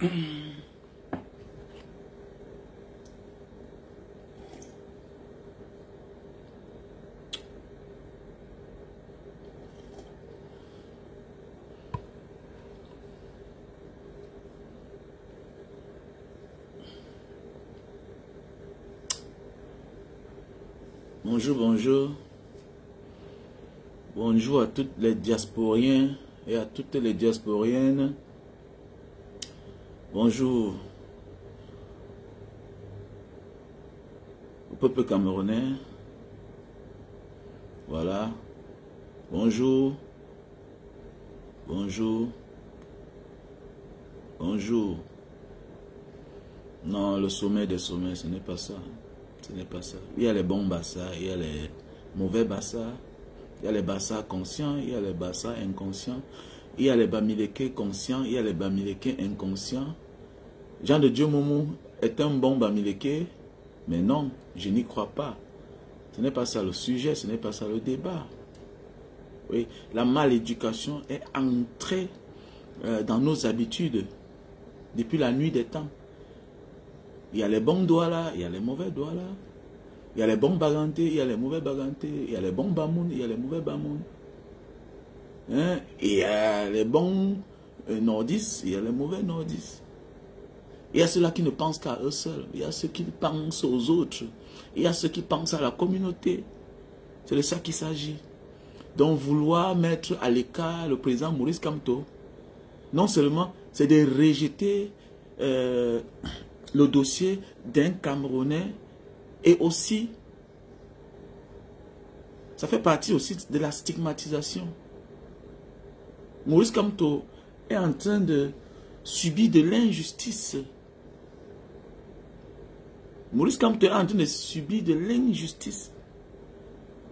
Bonjour, bonjour. Bonjour à tous les diasporiens et à toutes les diasporiennes. Bonjour au peuple camerounais. Voilà. Bonjour. Bonjour. Bonjour. Non, le sommet des sommets, ce n'est pas ça. Ce n'est pas ça. Il y a les bons bassas, il y a les mauvais bassas, il y a les bassas conscients, il y a les bassas inconscients, il y a les bamileke conscients, il y a les bamileke inconscients. Jean de Dieu Moumou est un bon bamileke, mais non, je n'y crois pas. Ce n'est pas ça le sujet, ce n'est pas ça le débat. Oui, la maléducation est entrée dans nos habitudes depuis la nuit des temps. Il y a les bons doigts là, il y a les mauvais doigts là. Il y a les bons bagantés, il y a les mauvais bagantés. Il y a les bons bamoun, il y a les mauvais bamoun. Hein? Il y a les bons nordistes, il y a les mauvais nordistes. Il y a ceux-là qui ne pensent qu'à eux seuls. Il y a ceux qui pensent aux autres. Il y a ceux qui pensent à la communauté. C'est de ça qu'il s'agit. Donc vouloir mettre à l'écart le président Maurice Kamto, non seulement c'est de rejeter le dossier d'un Camerounais et aussi, ça fait partie aussi de la stigmatisation. Maurice Kamto est en train de subir de l'injustice. Maurice Kamto est en train de subir de l'injustice.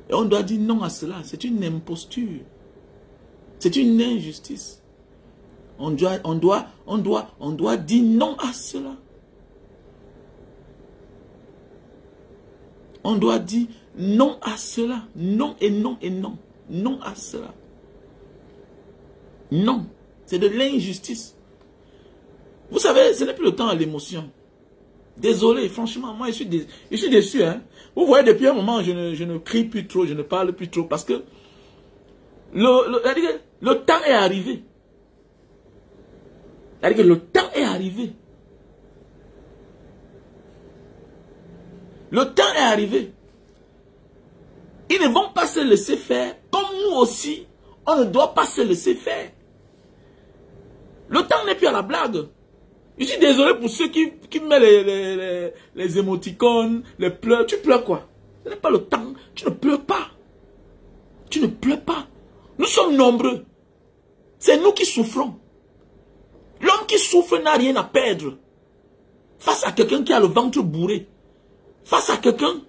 Et on doit dire non à cela. C'est une imposture. C'est une injustice. On doit dire non à cela. On doit dire non à cela. Non et non et non. Non à cela. Non. C'est de l'injustice. Vous savez, ce n'est plus le temps à l'émotion. Désolé, franchement, moi je suis déçu. Hein. Vous voyez, depuis un moment, je ne crie plus trop, je ne parle plus trop. Parce que le temps est arrivé. C'est-à-dire que le temps est arrivé. Le temps est arrivé. Ils ne vont pas se laisser faire. Comme nous aussi, on ne doit pas se laisser faire. Le temps n'est plus à la blague. Je suis désolé pour ceux qui mettent les émoticônes, les pleurs. Tu pleures quoi? Ce n'est pas le temps. Tu ne pleures pas. Tu ne pleures pas. Nous sommes nombreux. C'est nous qui souffrons. L'homme qui souffre n'a rien à perdre. Face à quelqu'un qui a le ventre bourré. Face à quelqu'un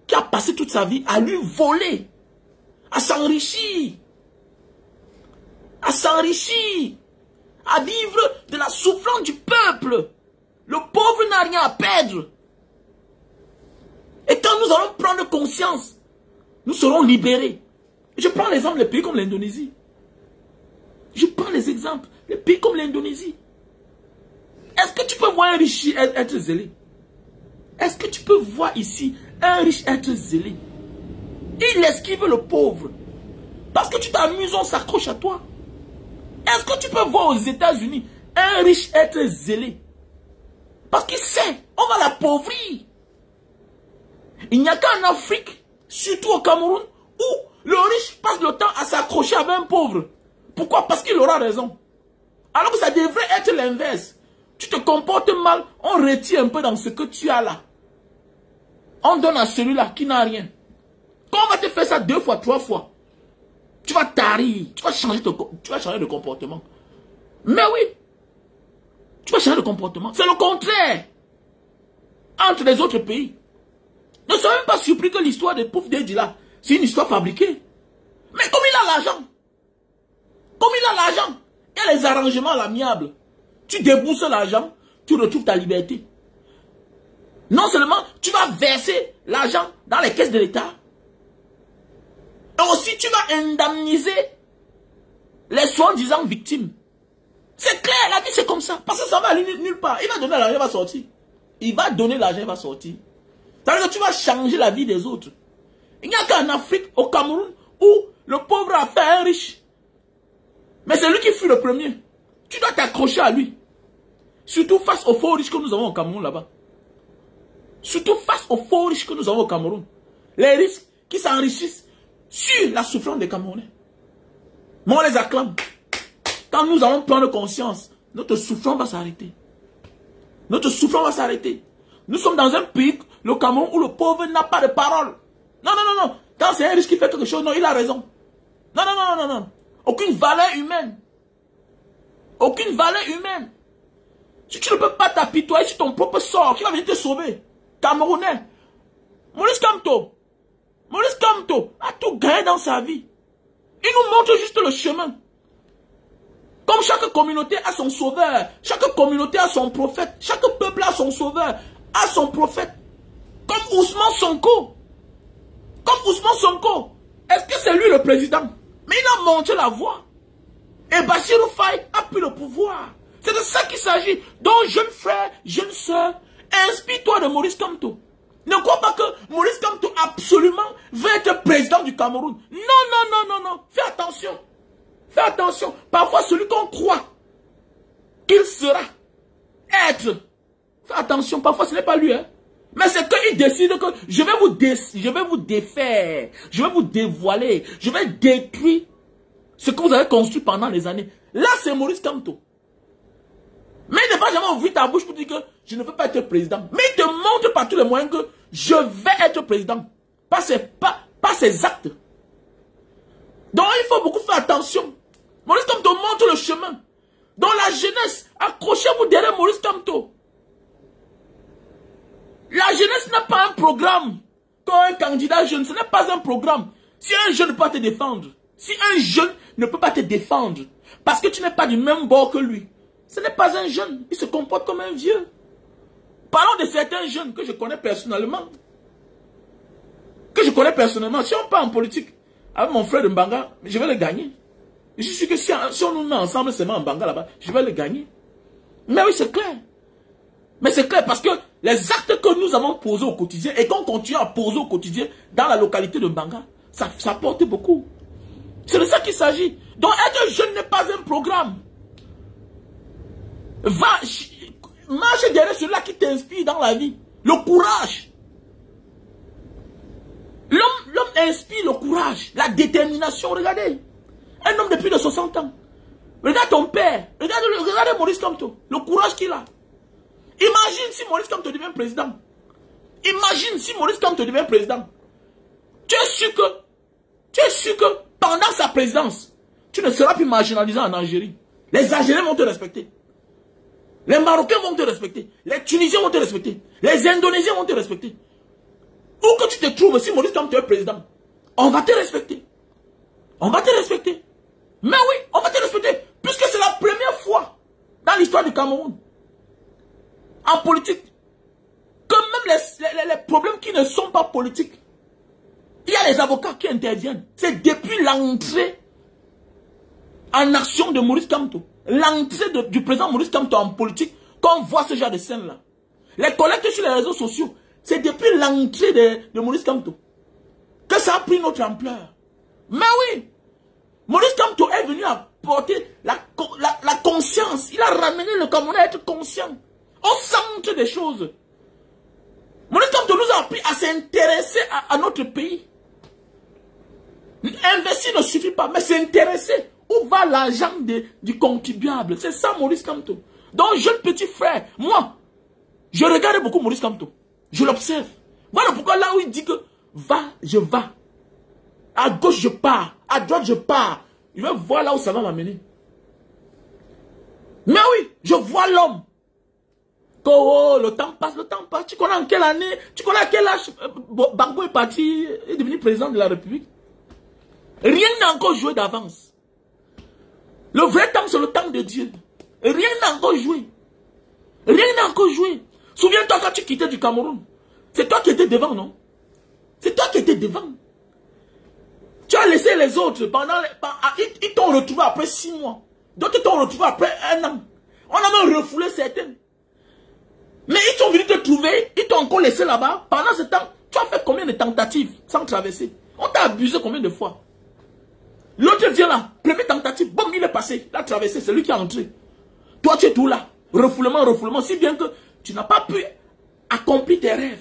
qui a passé toute sa vie à lui voler. À s'enrichir. À s'enrichir. À vivre de la souffrance du peuple. Le pauvre n'a rien à perdre. Et quand nous allons prendre conscience, nous serons libérés. Je prends l'exemple des pays comme l'Indonésie. Je prends les exemples des pays comme l'Indonésie. Est-ce que tu peux voir un riche être zélé? Est-ce que tu peux voir ici un riche être zélé? Il esquive le pauvre. Parce que tu t'amuses, on s'accroche à toi. Est-ce que tu peux voir aux États-Unis un riche être zélé? Parce qu'il sait, on va l'appauvrir. Il n'y a qu'en Afrique, surtout au Cameroun, où le riche passe le temps à s'accrocher avec un pauvre. Pourquoi? Parce qu'il aura raison. Alors que ça devrait être l'inverse. Tu te comportes mal, on retire un peu dans ce que tu as là. On donne à celui-là qui n'a rien. Quand on va te faire ça 2 fois, 3 fois, tu vas tarir, tu vas changer de comportement. Mais oui, tu vas changer de comportement. C'est le contraire. Entre les autres pays. Ne sois même pas surpris que l'histoire de Pouf Dedi là, c'est une histoire fabriquée. Mais comme il a l'argent, il y a les arrangements à l'amiable. Tu débourses l'argent, tu retrouves ta liberté. Non seulement tu vas verser l'argent dans les caisses de l'État, et aussi tu vas indemniser les soi-disant victimes. C'est clair, la vie c'est comme ça. Parce que ça va aller nulle part. Il va donner l'argent, il va sortir. Il va donner l'argent, il va sortir. Ça veut dire que tu vas changer la vie des autres. Il n'y a qu'en Afrique, au Cameroun, où le pauvre a fait un riche. Mais c'est lui qui fut le premier. Tu dois t'accrocher à lui. Surtout face aux faux riches que nous avons au Cameroun là-bas. Surtout face aux faux riches que nous avons au Cameroun. Les riches qui s'enrichissent sur la souffrance des Camerounais. Mais on les acclame. Quand nous allons prendre conscience, notre souffrance va s'arrêter. Notre souffrance va s'arrêter. Nous sommes dans un pays, le Cameroun, où le pauvre n'a pas de parole. Non, non, non, non. Quand c'est un riche qui fait quelque chose, non, il a raison. Non, non, non, non, non, non. Aucune valeur humaine. Aucune valeur humaine. Si tu ne peux pas t'apitoyer sur ton propre sort, qui va venir te sauver? Camerounais. Maurice Kamto a tout gagné dans sa vie. Il nous montre juste le chemin. Comme chaque communauté a son sauveur, chaque communauté a son prophète, chaque peuple a son sauveur, a son prophète. Comme Ousmane Sonko. Est-ce que c'est lui le président? Mais il a montré la voie. Et Bassirou Faye a pris le pouvoir. C'est de ça qu'il s'agit. Donc, jeune frère, jeune soeur, inspire-toi de Maurice Kamto. Ne crois pas que Maurice Kamto absolument veut être président du Cameroun. Non, non, non, non, non. Fais attention. Fais attention. Parfois, celui qu'on croit qu'il sera être. Fais attention. Parfois, ce n'est pas lui. Hein. Mais c'est qu'il décide que je vais vous défaire. Je vais vous dévoiler. Je vais détruire ce que vous avez construit pendant les années. Là, c'est Maurice Kamto. Mais il ne va jamais ouvrir ta bouche pour dire que je ne veux pas être président. Mais il te montre par tous les moyens que je vais être président. Pas ses actes. Donc il faut beaucoup faire attention. Maurice Kamto montre le chemin. Donc la jeunesse, accrochez-vous derrière Maurice Kamto. La jeunesse n'a pas un programme. Comme un candidat jeune, ce n'est pas un programme. Si un jeune ne peut pas te défendre, si un jeune ne peut pas te défendre, parce que tu n'es pas du même bord que lui, ce n'est pas un jeune, il se comporte comme un vieux. Parlons de certains jeunes que je connais personnellement. Si on part en politique avec mon frère de Mbanga, je vais le gagner. Je suis sûr que si on nous met ensemble seulement en Mbanga là-bas, je vais le gagner. Mais oui, c'est clair. Mais c'est clair parce que les actes que nous avons posés au quotidien et qu'on continue à poser au quotidien dans la localité de Mbanga, ça porte beaucoup. C'est de ça qu'il s'agit. Donc être jeune n'est pas un programme. Marche derrière celui-là qui t'inspire dans la vie. Le courage. L'homme inspire le courage, la détermination. Regardez. Un homme de plus de 60 ans. Regarde ton père. Regardez Maurice Kamto. Le courage qu'il a. Imagine si Maurice Kamto devient président. Tu es sûr que pendant sa présidence, tu ne seras plus marginalisé en Algérie. Les Algériens vont te respecter. Les Marocains vont te respecter. Les Tunisiens vont te respecter. Les Indonésiens vont te respecter. Où que tu te trouves, si Maurice Kamto est président, on va te respecter. On va te respecter. Mais oui, on va te respecter. Puisque c'est la première fois dans l'histoire du Cameroun, en politique, que même les problèmes qui ne sont pas politiques, il y a les avocats qui interviennent. C'est depuis l'entrée en action de Maurice Kamto, l'entrée du président Maurice Kamto en politique, qu'on voit ce genre de scène-là. Les collectes sur les réseaux sociaux, c'est depuis l'entrée de Maurice Kamto que ça a pris notre ampleur. Mais oui, Maurice Kamto est venu apporter la conscience. Il a ramené le Camerounais à être conscient, au centre des choses. Maurice Kamto nous a appris à s'intéresser à notre pays. Investir ne suffit pas, mais s'intéresser. Où va l'argent du contribuable? C'est ça Maurice Kamto. Donc, jeune petit frère, moi, je regarde beaucoup Maurice Kamto. Je l'observe. Voilà pourquoi là où il dit que va, je vais. À gauche, je pars. À droite, je pars. Je vais voir là où ça va m'amener. Mais oui, je vois l'homme. Oh, le temps passe, le temps passe. Tu connais en quelle année? Tu connais à quel âge Gbagbo est parti, est devenu président de la République? Rien n'a encore joué d'avance. Le vrai temps, c'est le temps de Dieu. Rien n'a encore joué. Rien n'a encore joué. Souviens-toi quand tu quittais du Cameroun. C'est toi qui étais devant, non? C'est toi qui étais devant. Tu as laissé les autres pendant... Ils t'ont retrouvé après 6 mois. D'autres t'ont retrouvé après 1 an. On a même refoulé certains. Mais ils sont venus te trouver, ils t'ont encore laissé là-bas. Pendant ce temps, tu as fait combien de tentatives sans traverser? On t'a abusé combien de fois? L'autre vient là, première tentative, bon, il est passé, il a traversé, c'est lui qui est entré. Toi, tu es tout là, refoulement, refoulement, si bien que tu n'as pas pu accomplir tes rêves.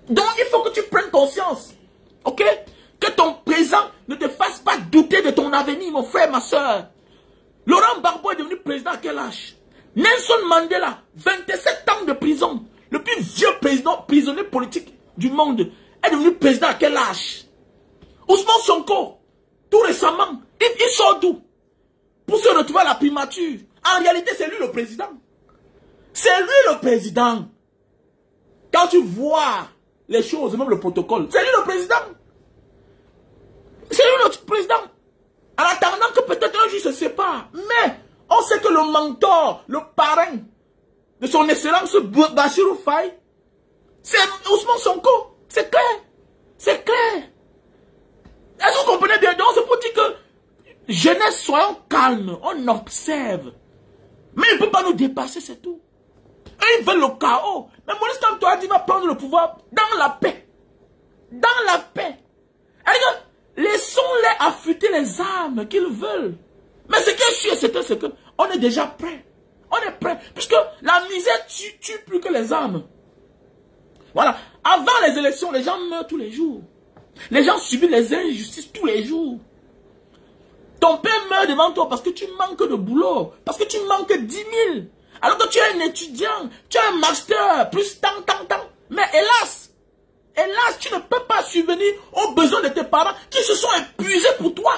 Donc, il faut que tu prennes conscience, ok? Que ton présent ne te fasse pas douter de ton avenir, mon frère, ma soeur. Laurent Gbagbo est devenu président à quel âge? Nelson Mandela, 27 ans de prison, le plus vieux prisonnier politique du monde, est devenu président à quel âge? Ousmane Sonko, tout récemment, il sort d'où? Pour se retrouver à la primature. En réalité, c'est lui le président. C'est lui le président. Quand tu vois les choses, même le protocole, c'est lui le président. C'est lui le président. En attendant que peut-être un jour se sépare. Mais on sait que le mentor, le parrain de son excellence Bassirou Faye, c'est Ousmane Sonko. C'est clair. C'est clair. Est-ce que vous comprenez bien? Donc c'est pour dire que jeunesse, soyons calmes. On observe. Mais il ne peut pas nous dépasser, c'est tout. Et ils veulent le chaos. Mais Maurice Kamto a dit qu'il va prendre le pouvoir dans la paix. Dans la paix. Laissons-les affûter les armes qu'ils veulent. Mais ce qui est sûr, c'est que on est déjà prêt. On est prêt. Puisque la misère tue plus que les armes. Voilà. Avant les élections, les gens meurent tous les jours. Les gens subissent les injustices tous les jours. Ton père meurt devant toi parce que tu manques de boulot. Parce que tu manques 10 000. Alors que tu es un étudiant. Tu as un master. Plus tant. Mais hélas, tu ne peux pas subvenir aux besoins de tes parents qui se sont épuisés pour toi.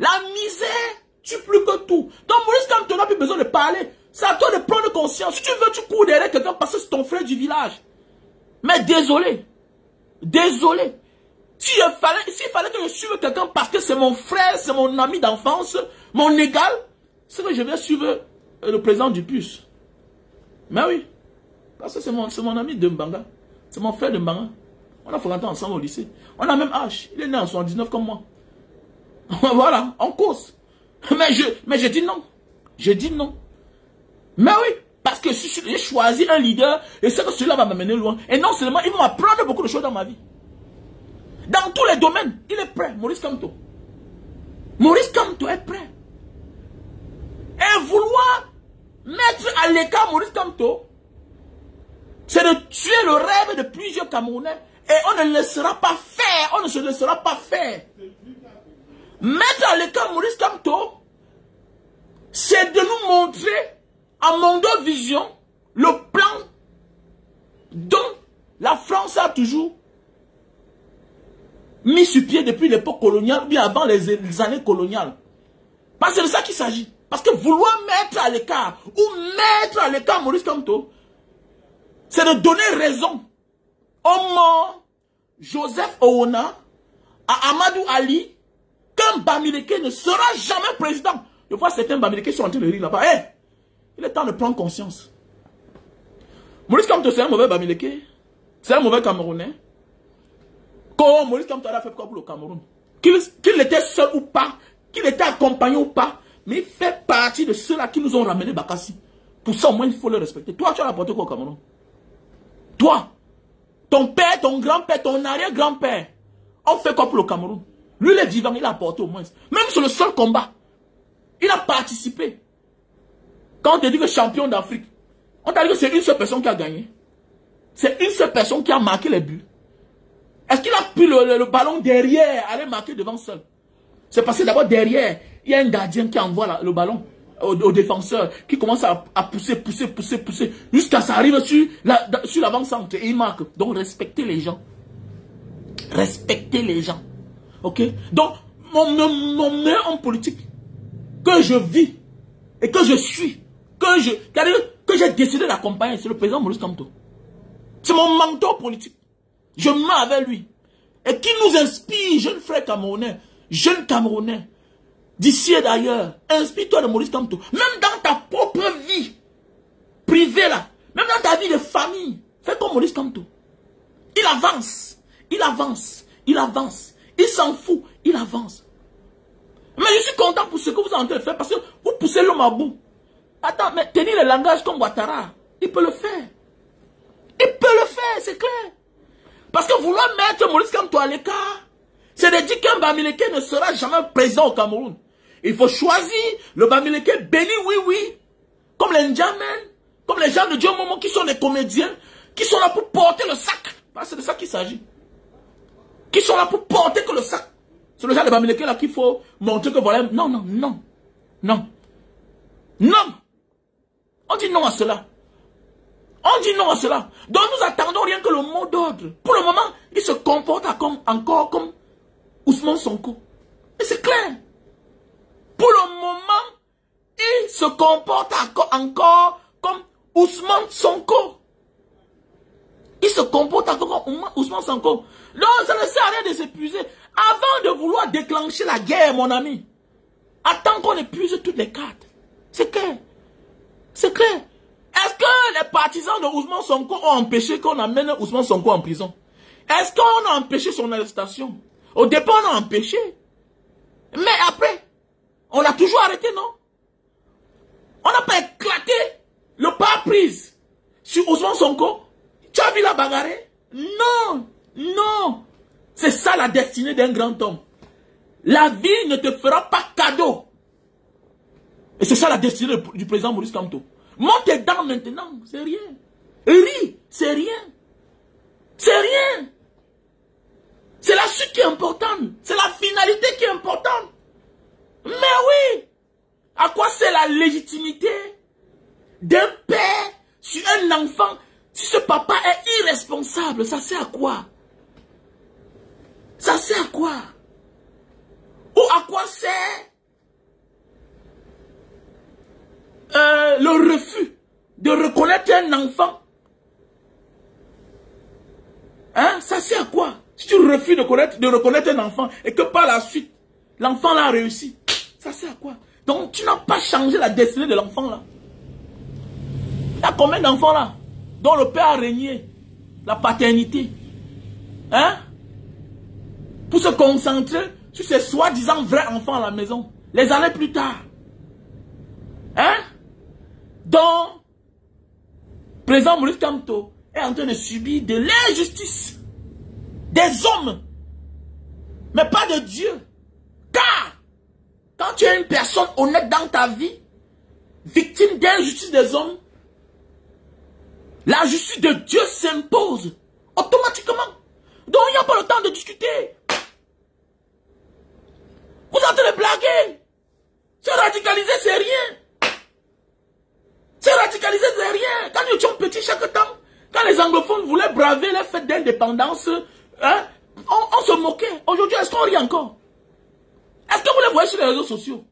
La misère tue plus que tout. Donc Maurice, quand tu n'as plus besoin de parler, c'est à toi de prendre conscience. Si tu veux, tu cours derrière quelqu'un parce que c'est ton frère du village. Mais désolé. Désolé. S'il fallait que je suive quelqu'un parce que c'est mon frère, c'est mon ami d'enfance, mon égal, c'est que je vais suivre le président du PUS. Mais oui. Parce que c'est mon ami de Mbanga. C'est mon frère de Mbanga. On a fréquenté ensemble au lycée. On a même âge. Il est né en 79 comme moi. Voilà, on cause. Mais je dis non. Je dis non. Mais oui, parce que si j'ai choisi un leader, et c'est que celui-là va m'amener loin. Et non seulement, il va m'apprendre beaucoup de choses dans ma vie. Dans tous les domaines, il est prêt, Maurice Kamto. Maurice Kamto est prêt. Et vouloir mettre à l'écart Maurice Kamto, c'est de tuer le rêve de plusieurs Camerounais. Et on ne le laissera pas faire. On ne se laissera pas faire. Mettre à l'écart Maurice Kamto, c'est de nous montrer à Mondo Vision le plan dont la France a toujours mis sur pied depuis l'époque coloniale, bien avant les années coloniales. Parce que c'est de ça qu'il s'agit. Parce que vouloir mettre à l'écart ou mettre à l'écart Maurice Kamto, c'est de donner raison au mort Joseph Oona, à Amadou Ali, qu'un Bamileke ne sera jamais président. Je vois certains Bamileke sont en train de rire là-bas. Hey, il est temps de prendre conscience. Maurice Kamto, c'est un mauvais Bamileke. C'est un mauvais Camerounais. Comment Maurice Kamto a fait quoi pour le Cameroun? Qu'il était seul ou pas, qu'il était accompagné ou pas, mais il fait partie de ceux-là qui nous ont ramené Bakassi. Pour ça, au moins, il faut le respecter. Toi, tu as apporté quoi au Cameroun? Toi, ton père, ton grand-père, ton arrière-grand-père, on fait quoi pour le Cameroun? Lui, il est vivant, il a apporté au moins. Même sur le seul combat, il a participé. Quand on te dit que champion d'Afrique, on t'a dit que c'est une seule personne qui a gagné. C'est une seule personne qui a marqué les buts. Est-ce qu'il a pris le ballon derrière, aller marquer devant seul? C'est parce que d'abord derrière, il y a un gardien qui envoie le ballon au défenseur, qui commence à pousser, jusqu'à ça arrive sur l'avant-centre et il marque. Donc respectez les gens. Respectez les gens. Ok? Donc, mon meilleur homme politique, que je vis, et que je suis, que j'ai décidé d'accompagner, c'est le président Maurice Kamto. C'est mon mentor politique. Je mets avec lui. Et qui nous inspire, jeunes frères camerounais, jeunes Camerounais, d'ici et d'ailleurs, inspire-toi de Maurice Kamto. Même dans ta propre vie privée là, même dans ta vie de famille, fais comme Maurice Kamto. Il avance, il avance, il avance. Il s'en fout, il avance. Mais suis content pour ce que vous êtes en train de faire parce que vous poussez l'homme à bout. Attends, mais tenir le langage comme Ouattara, il peut le faire. Il peut le faire, c'est clair. Parce que vouloir mettre Maurice Kamto à l'écart, c'est de dire qu'un Bamileke ne sera jamais président au Cameroun. Il faut choisir le Bamileke béni, oui, oui. Comme les Ndjamen, comme les gens de Dieu Momo qui sont des comédiens, qui sont là pour porter le sac. C'est de ça qu'il s'agit. Qui sont là pour porter que le sac. C'est le genre de Bamileke là qu'il faut montrer que voilà. Non, non, non. Non. Non. On dit non à cela. On dit non à cela. Donc nous attendons rien que le mot d'ordre. Pour le moment, il se comporte encore comme Ousmane Sonko. Et c'est clair. Pour le moment, il se comporte encore comme Ousmane Sonko. Il se comporte encore comme Ousmane Sonko. Non, ça ne sert à rien de s'épuiser. Avant de vouloir déclencher la guerre, mon ami, attends qu'on épuise toutes les cartes. C'est clair. C'est clair. Est-ce que les partisans de Ousmane Sonko ont empêché qu'on amène Ousmane Sonko en prison? Est-ce qu'on a empêché son arrestation? Au départ, on a empêché. Mais après, on l'a toujours arrêté, non? On n'a pas éclaté le pare-brise sur Ousmane Sonko. Tu as vu la bagarre? Non, non. C'est ça la destinée d'un grand homme. La vie ne te fera pas cadeau. Et c'est ça la destinée du président Maurice Kamto. Monte tes dents maintenant, c'est rien. Ris, c'est rien. C'est rien. C'est la suite qui est importante. C'est la finalité qui est importante. Mais oui. À quoi c'est la légitimité d'un père sur un enfant? Si ce papa est irresponsable, ça sert à quoi? Ça sert à quoi? Ou à quoi sert le refus de reconnaître un enfant? Hein? Ça sert à quoi? Si tu refuses de reconnaître un enfant et que par la suite, l'enfant l'a réussi, ça sert à quoi? Donc tu n'as pas changé la destinée de l'enfant là. Il y a combien d'enfants là dont le père a régné la paternité? Hein? Pour se concentrer sur ces soi-disant vrais enfants à la maison. Les années plus tard. Hein? Donc, le président Maurice Kamto est en train de subir de l'injustice des hommes, mais pas de Dieu. Car, quand tu es une personne honnête dans ta vie, victime d'injustice des hommes, la justice de Dieu s'impose automatiquement. Donc, il n'y a pas le temps de discuter. Vous êtes en train de blaguer. Se radicaliser, c'est rien. Se radicaliser, c'est rien. Quand nous étions petits chaque temps, quand les anglophones voulaient braver les fêtes d'indépendance, hein, on se moquait. Aujourd'hui, est-ce qu'on rit encore? Est-ce que vous les voyez sur les réseaux sociaux?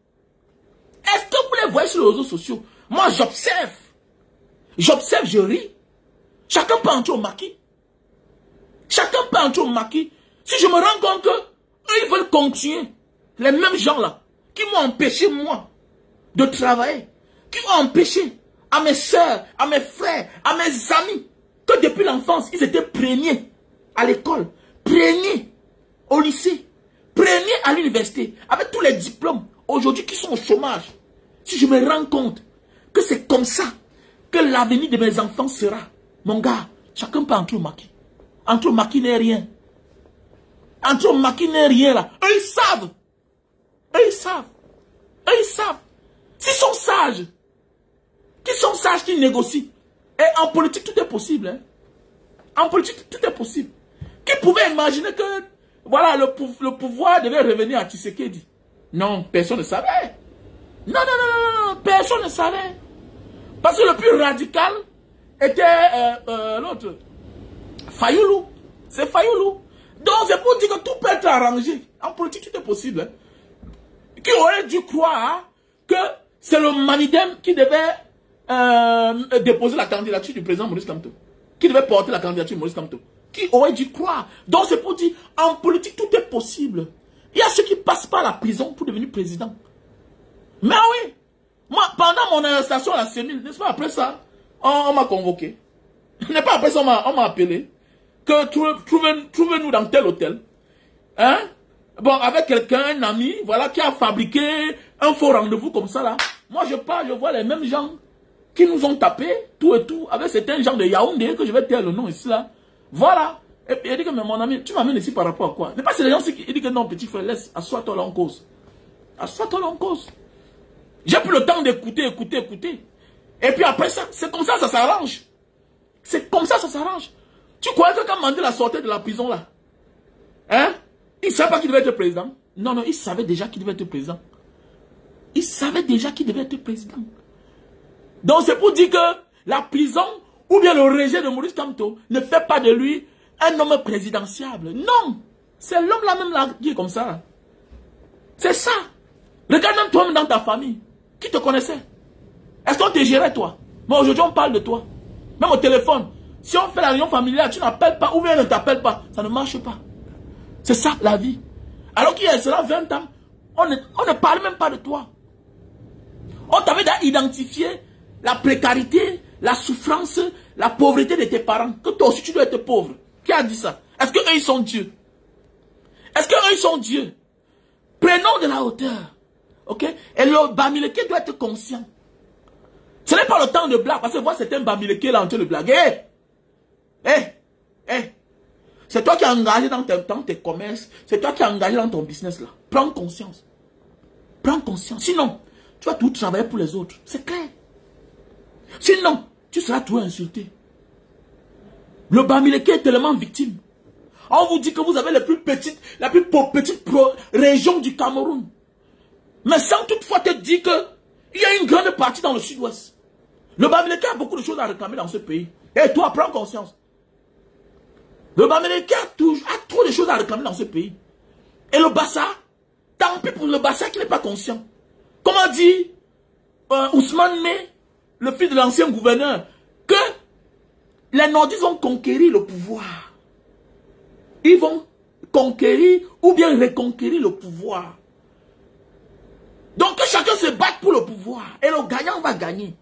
Est-ce que vous les voyez sur les réseaux sociaux? Moi, j'observe. J'observe, je ris. Chacun peut entrer au maquis. Chacun peut entrer au maquis. Si je me rends compte que eux, ils veulent continuer. Les mêmes gens là, qui m'ont empêché, moi, de travailler. Qui ont empêché à mes soeurs, à mes frères, à mes amis, que depuis l'enfance, ils étaient premiers à l'école, premiers au lycée, premiers à l'université, avec tous les diplômes, aujourd'hui qui sont au chômage. Si je me rends compte que c'est comme ça que l'avenir de mes enfants sera, mon gars, chacun peut entrer au maquis. Entrer au maquis n'est rien. Entrer au maquis n'est rien là. Eux, ils savent. Eux, ils savent. Eux, ils savent. S'ils sont sages, qui négocient. Et en politique, tout est possible. Hein? En politique, tout est possible. Qui pouvait imaginer que voilà, le pouvoir devait revenir à Tshisekedi? Non, personne ne savait. Non, non, non, non, personne ne savait. Parce que le plus radical était l'autre. Fayoulou. C'est Fayoulou. Donc, c'est pour dire que tout peut être arrangé. En politique, tout est possible. Hein? Qui aurait dû croire que c'est le Manidem qui devait déposer la candidature du président Maurice Kamto. Qui devait porter la candidature de Maurice Kamto. Qui aurait dû croire? Donc, c'est pour dire, en politique, tout est possible. Il y a ceux qui passent par la prison pour devenir président. Mais oui, moi, pendant mon arrestation à la CEMIL, n'est-ce pas, après ça, on m'a convoqué. N'est pas après ça, on m'a appelé. Que trouvez-nous dans tel hôtel. Hein? bon, avec quelqu'un, un ami, voilà, qui a fabriqué un faux rendez-vous comme ça là. Moi je pars, je vois les mêmes gens qui nous ont tapé, tout et tout, avec certains gens de Yaoundé, que je vais taire le nom ici là. Voilà. Et puis il dit que, mais mon ami, tu m'amènes ici par rapport à quoi? Mais pas c'est les gens qui disent que non, petit frère, laisse, assois-toi là en cause. Assois-toi là en cause. J'ai pris le temps d'écouter, écouter. Et puis après ça, c'est comme ça s'arrange. C'est comme ça s'arrange. Tu crois que quand Mandela sortait de la prison là, hein? Il ne savait pas qu'il devait être président. Non, non, il savait déjà qu'il devait être président. Il savait déjà qu'il devait être président. Donc c'est pour dire que la prison ou bien le rejet de Maurice Kamto ne fait pas de lui un homme présidentiable. Non. C'est l'homme là même là qui est comme ça. C'est ça. Regarde même toi-même dans ta famille. Qui te connaissait? Est-ce qu'on te gérait toi? Mais aujourd'hui on parle de toi. Même au téléphone. Si on fait la réunion familiale, tu n'appelles pas ou bien ne t'appelles pas. Ça ne marche pas. C'est ça la vie. Alors qu'il y a cela 20 ans, on ne parle même pas de toi. On t'avait identifié la précarité, la souffrance, la pauvreté de tes parents. Que toi aussi tu dois être pauvre. Qui a dit ça? Est-ce qu'eux ils sont Dieu? Est-ce qu'eux ils sont Dieu? Prenons de la hauteur. Ok? Et le Bamileke doit être conscient. Ce n'est pas le temps de blague. Parce que moi c'est un Bamileke là en train de blaguer. C'est toi qui es engagé dans tes commerces. C'est toi qui es engagé dans ton business là. Prends conscience. Prends conscience. Sinon, tu vas tout travailler pour les autres. C'est clair. Sinon, tu seras tout insulté. Le Bamileke est tellement victime. On vous dit que vous avez la plus petite région du Cameroun. Mais sans toutefois te dire qu'il y a une grande partie dans le sud-ouest. Le Bamileke a beaucoup de choses à réclamer dans ce pays. Et toi, prends conscience. Le Bamileke a trop de choses à réclamer dans ce pays. Et le Bassa, tant pis pour le Bassa qui n'est pas conscient. Comment dit Ousmane May, le fils de l'ancien gouverneur, que les Nordistes vont conquérir le pouvoir. Ils vont conquérir ou bien reconquérir le pouvoir. Donc que chacun se batte pour le pouvoir. Et le gagnant va gagner.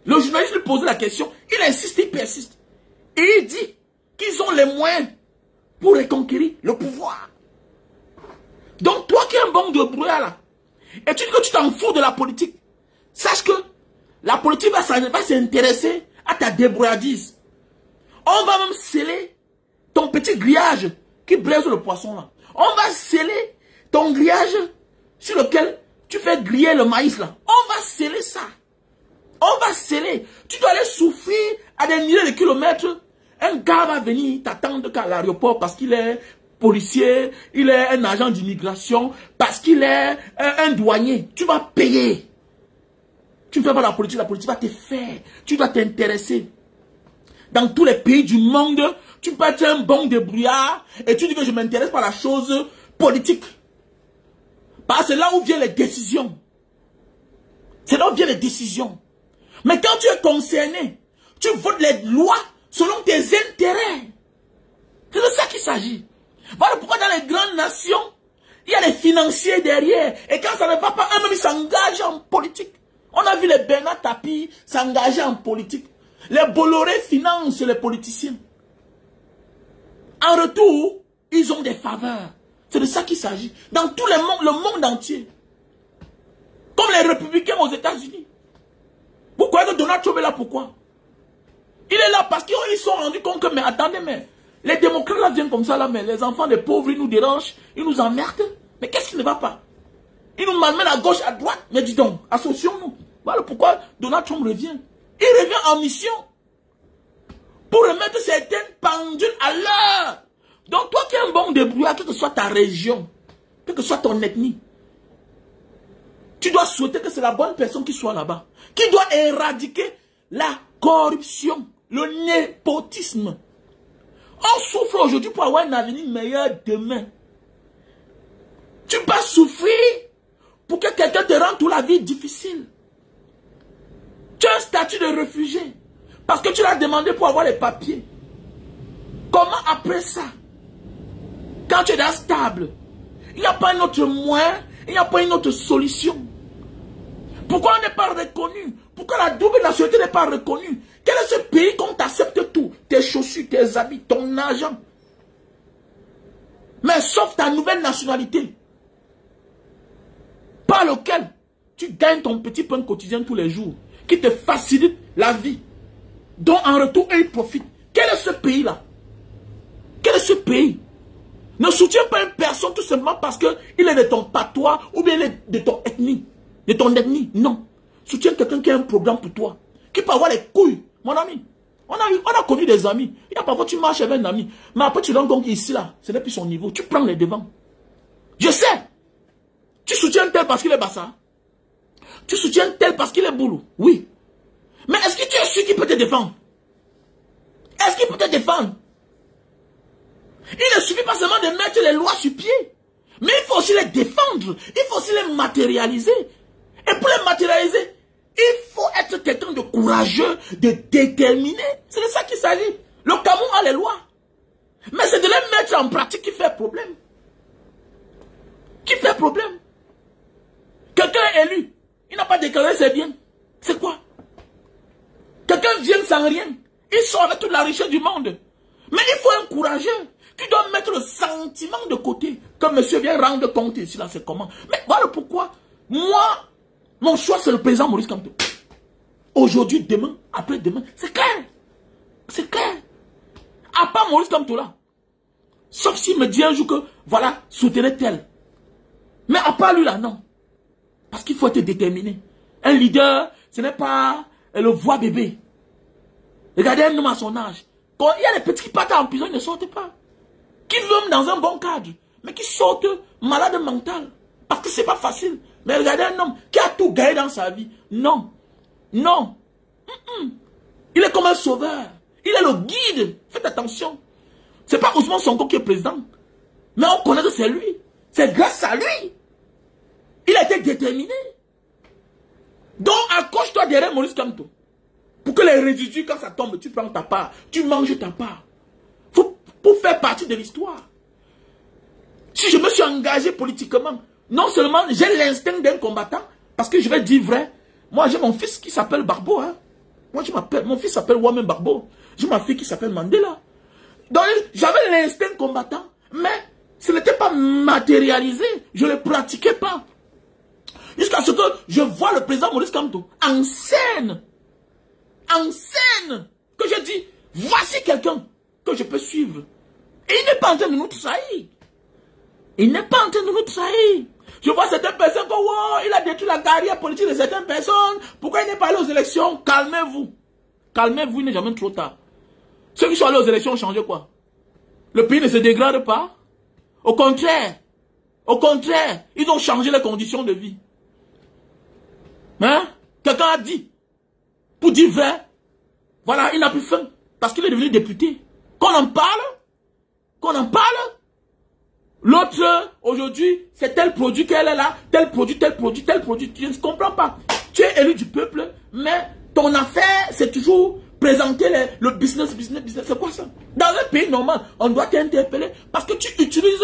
Le journaliste lui pose la question. Il insiste, il persiste. Et il dit qu'ils ont les moyens pour reconquérir le pouvoir. Donc toi qui es un bon de brouillard là, et tu dis que tu t'en fous de la politique, sache que la politique va s'intéresser à ta débrouillardise. On va même sceller ton petit grillage qui braise le poisson là. On va sceller ton grillage sur lequel tu fais griller le maïs là. On va sceller ça. On va sceller. Tu dois aller souffrir à des milliers de kilomètres. Un gars va venir t'attendre à l'aéroport parce qu'il est policier, il est un agent d'immigration, parce qu'il est un douanier. Tu vas payer. Tu ne fais pas la politique va te faire. Tu dois t'intéresser. Dans tous les pays du monde, tu peux être un bon débrouillard et tu dis que je m'intéresse par la chose politique. Parce que c'est là où viennent les décisions. C'est là où viennent les décisions. Mais quand tu es concerné, tu votes les lois selon tes intérêts. C'est de ça qu'il s'agit. Voilà pourquoi dans les grandes nations, il y a les financiers derrière. Et quand ça ne va pas, eux-mêmes ils s'engagent en politique. On a vu les Bernard Tapie s'engager en politique. Les Bolloré financent les politiciens. En retour, ils ont des faveurs. C'est de ça qu'il s'agit. Dans tout le monde entier. Comme les républicains aux États-Unis. Vous croyez que Donald Trump est là pourquoi? Il est là parce qu'ils se sont rendus compte que, mais attendez, mais les démocrates là viennent comme ça là, mais les enfants des pauvres, ils nous dérangent, ils nous emmerdent. Mais qu'est-ce qui ne va pas? Ils nous malmènent à gauche, à droite. Mais dis donc, associons-nous. Voilà pourquoi Donald Trump revient. Il revient en mission pour remettre certaines pendules à l'heure. Donc toi qui es un bon débrouillard, quelle que soit ta région, quelle que soit ton ethnie, tu dois souhaiter que c'est la bonne personne qui soit là-bas, qui doit éradiquer la corruption, le népotisme. On souffre aujourd'hui pour avoir un avenir meilleur demain. Tu vas souffrir pour que quelqu'un te rende toute la vie difficile. Tu as un statut de réfugié parce que tu l'as demandé pour avoir les papiers. Comment après ça, quand tu es instable, il n'y a pas un autre moyen, il n'y a pas une autre solution? Pourquoi on n'est pas reconnu? Pourquoi la double nationalité n'est pas reconnue? Quel est ce pays qu'on t'accepte tout? Tes chaussures, tes habits, ton argent. Mais sauf ta nouvelle nationalité, par lequel tu gagnes ton petit pain quotidien tous les jours, qui te facilite la vie, dont en retour, ils profitent. Quel est ce pays-là? Quel est ce pays? Ne soutiens pas une personne tout simplement parce qu'il est de ton patois ou bien il est de ton ethnie. De ton ethnie, non. Soutiens quelqu'un qui a un programme pour toi. Qui peut avoir les couilles. Mon ami, on a connu des amis. Il y a parfois tu marches avec un ami. Mais après tu te rends compte qu'ici là, ce n'est plus son niveau. Tu prends les devants. Je sais. Tu soutiens tel parce qu'il est bassa. Tu soutiens tel parce qu'il est boulot. Oui. Mais est-ce que tu es sûr qu'il peut te défendre? Est-ce qu'il peut te défendre? Il ne suffit pas seulement de mettre les lois sur pied. Mais il faut aussi les défendre. Il faut aussi les matérialiser. Et pour les matérialiser, il faut être quelqu'un de courageux, de déterminé. C'est de ça qu'il s'agit. Le Cameroun a les lois. Mais c'est de les mettre en pratique qui fait problème. Qui fait problème. Quelqu'un est élu. Il n'a pas déclaré ses biens. C'est quoi? Quelqu'un vient sans rien. Il sort avec toute la richesse du monde. Mais il faut un courageux qui doit mettre le sentiment de côté. Comme monsieur vient rendre compte ici, là, c'est comment. Mais voilà pourquoi. Moi, mon choix, c'est le président Maurice Kamto. Aujourd'hui, demain, après-demain. C'est clair. C'est clair. À part Maurice Kamto là. Sauf s'il me dit un jour que, voilà, soutenez tel. Mais à part lui là, non. Parce qu'il faut être déterminé. Un leader, ce n'est pas le voix bébé. Regardez un homme à son âge. Quand il y a les petits qui partent en prison, ils ne sortent pas. Qui vivent dans un bon cadre, mais qui sortent malades mental. Parce que c'est pas facile. Mais regardez un homme qui a tout gagné dans sa vie. Non. Non. Il est comme un sauveur. Il est le guide. Faites attention. C'est pas Ousmane Sonko qui est président. Mais on connaît que c'est lui. C'est grâce à lui. Il a été déterminé. Donc accroche-toi derrière Maurice Kamto. Pour que les résidus, quand ça tombe, tu prends ta part. Tu manges ta part. Pour faire partie de l'histoire. Si je me suis engagé politiquement, non seulement j'ai l'instinct d'un combattant, parce que je vais dire vrai, moi j'ai mon fils qui s'appelle Barbeau. Hein. Moi mon fils s'appelle Wamem Barbeau. J'ai ma fille qui s'appelle Mandela. Donc j'avais l'instinct combattant, mais ce n'était pas matérialisé. Je ne le pratiquais pas. Jusqu'à ce que je vois le président Maurice Kamto en scène. En scène. Que je dis, voici quelqu'un que je peux suivre. Et il n'est pas en train de nous trahir. Il n'est pas en train de nous trahir. Je vois certaines personnes qui wow, il a détruit la carrière politique de certaines personnes. Pourquoi il n'est pas allé aux élections? Calmez-vous. Calmez-vous, il n'est jamais trop tard. Ceux qui sont allés aux élections ont changé quoi? Le pays ne se dégrade pas. Au contraire, ils ont changé les conditions de vie. Hein? Quelqu'un a dit, pour dire vrai, voilà, il n'a plus faim. Parce qu'il est devenu député. Qu'on en parle, l'autre, aujourd'hui, c'est tel produit qu'elle est là, tel produit, tu ne comprends pas. Tu es élu du peuple, mais ton affaire, c'est toujours présenter le business, c'est quoi ça? Dans un pays normal, on doit t'interpeller parce que tu utilises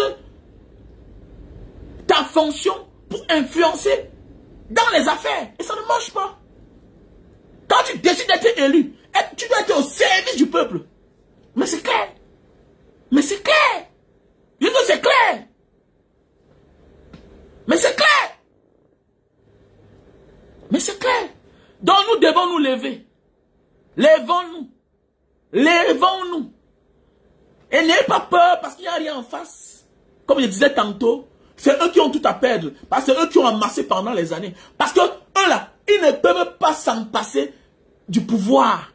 ta fonction pour influencer dans les affaires. Et ça ne marche pas. Quand tu décides d'être élu, tu dois être au service du peuple. Mais c'est clair. Mais c'est clair. Je dis que c'est clair. Mais c'est clair. Mais c'est clair. Donc nous devons nous lever. Levons-nous. Levons-nous. Et n'ayez pas peur parce qu'il n'y a rien en face. Comme je disais tantôt, c'est eux qui ont tout à perdre. Parce que c'est eux qui ont amassé pendant les années. Parce que eux là, ils ne peuvent pas s'en passer du pouvoir.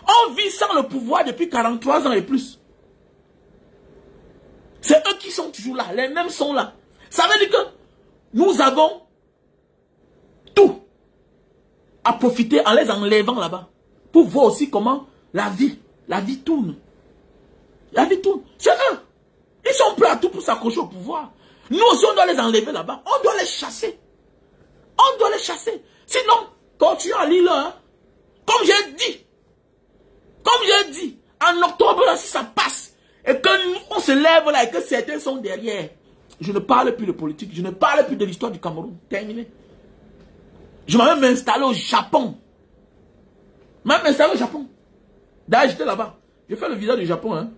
On vit sans le pouvoir depuis 43 ans et plus. C'est eux qui sont toujours là. Les mêmes sont là. Ça veut dire que nous avons tout à profiter en les enlevant là-bas. Pour voir aussi comment la vie tourne. La vie tourne. C'est eux. Ils sont prêts à tout pour s'accrocher au pouvoir. Nous aussi, on doit les enlever là-bas. On doit les chasser. On doit les chasser. Sinon, continue à lire là. Hein. Comme j'ai dit, en octobre, là, si ça passe, et que nous, on se lève là, et que certains sont derrière, je ne parle plus de politique, je ne parle plus de l'histoire du Cameroun. Terminé. Je vais même m'installer au Japon. D'ailleurs, j'étais là-bas. J'ai fait le visa du Japon. Hein.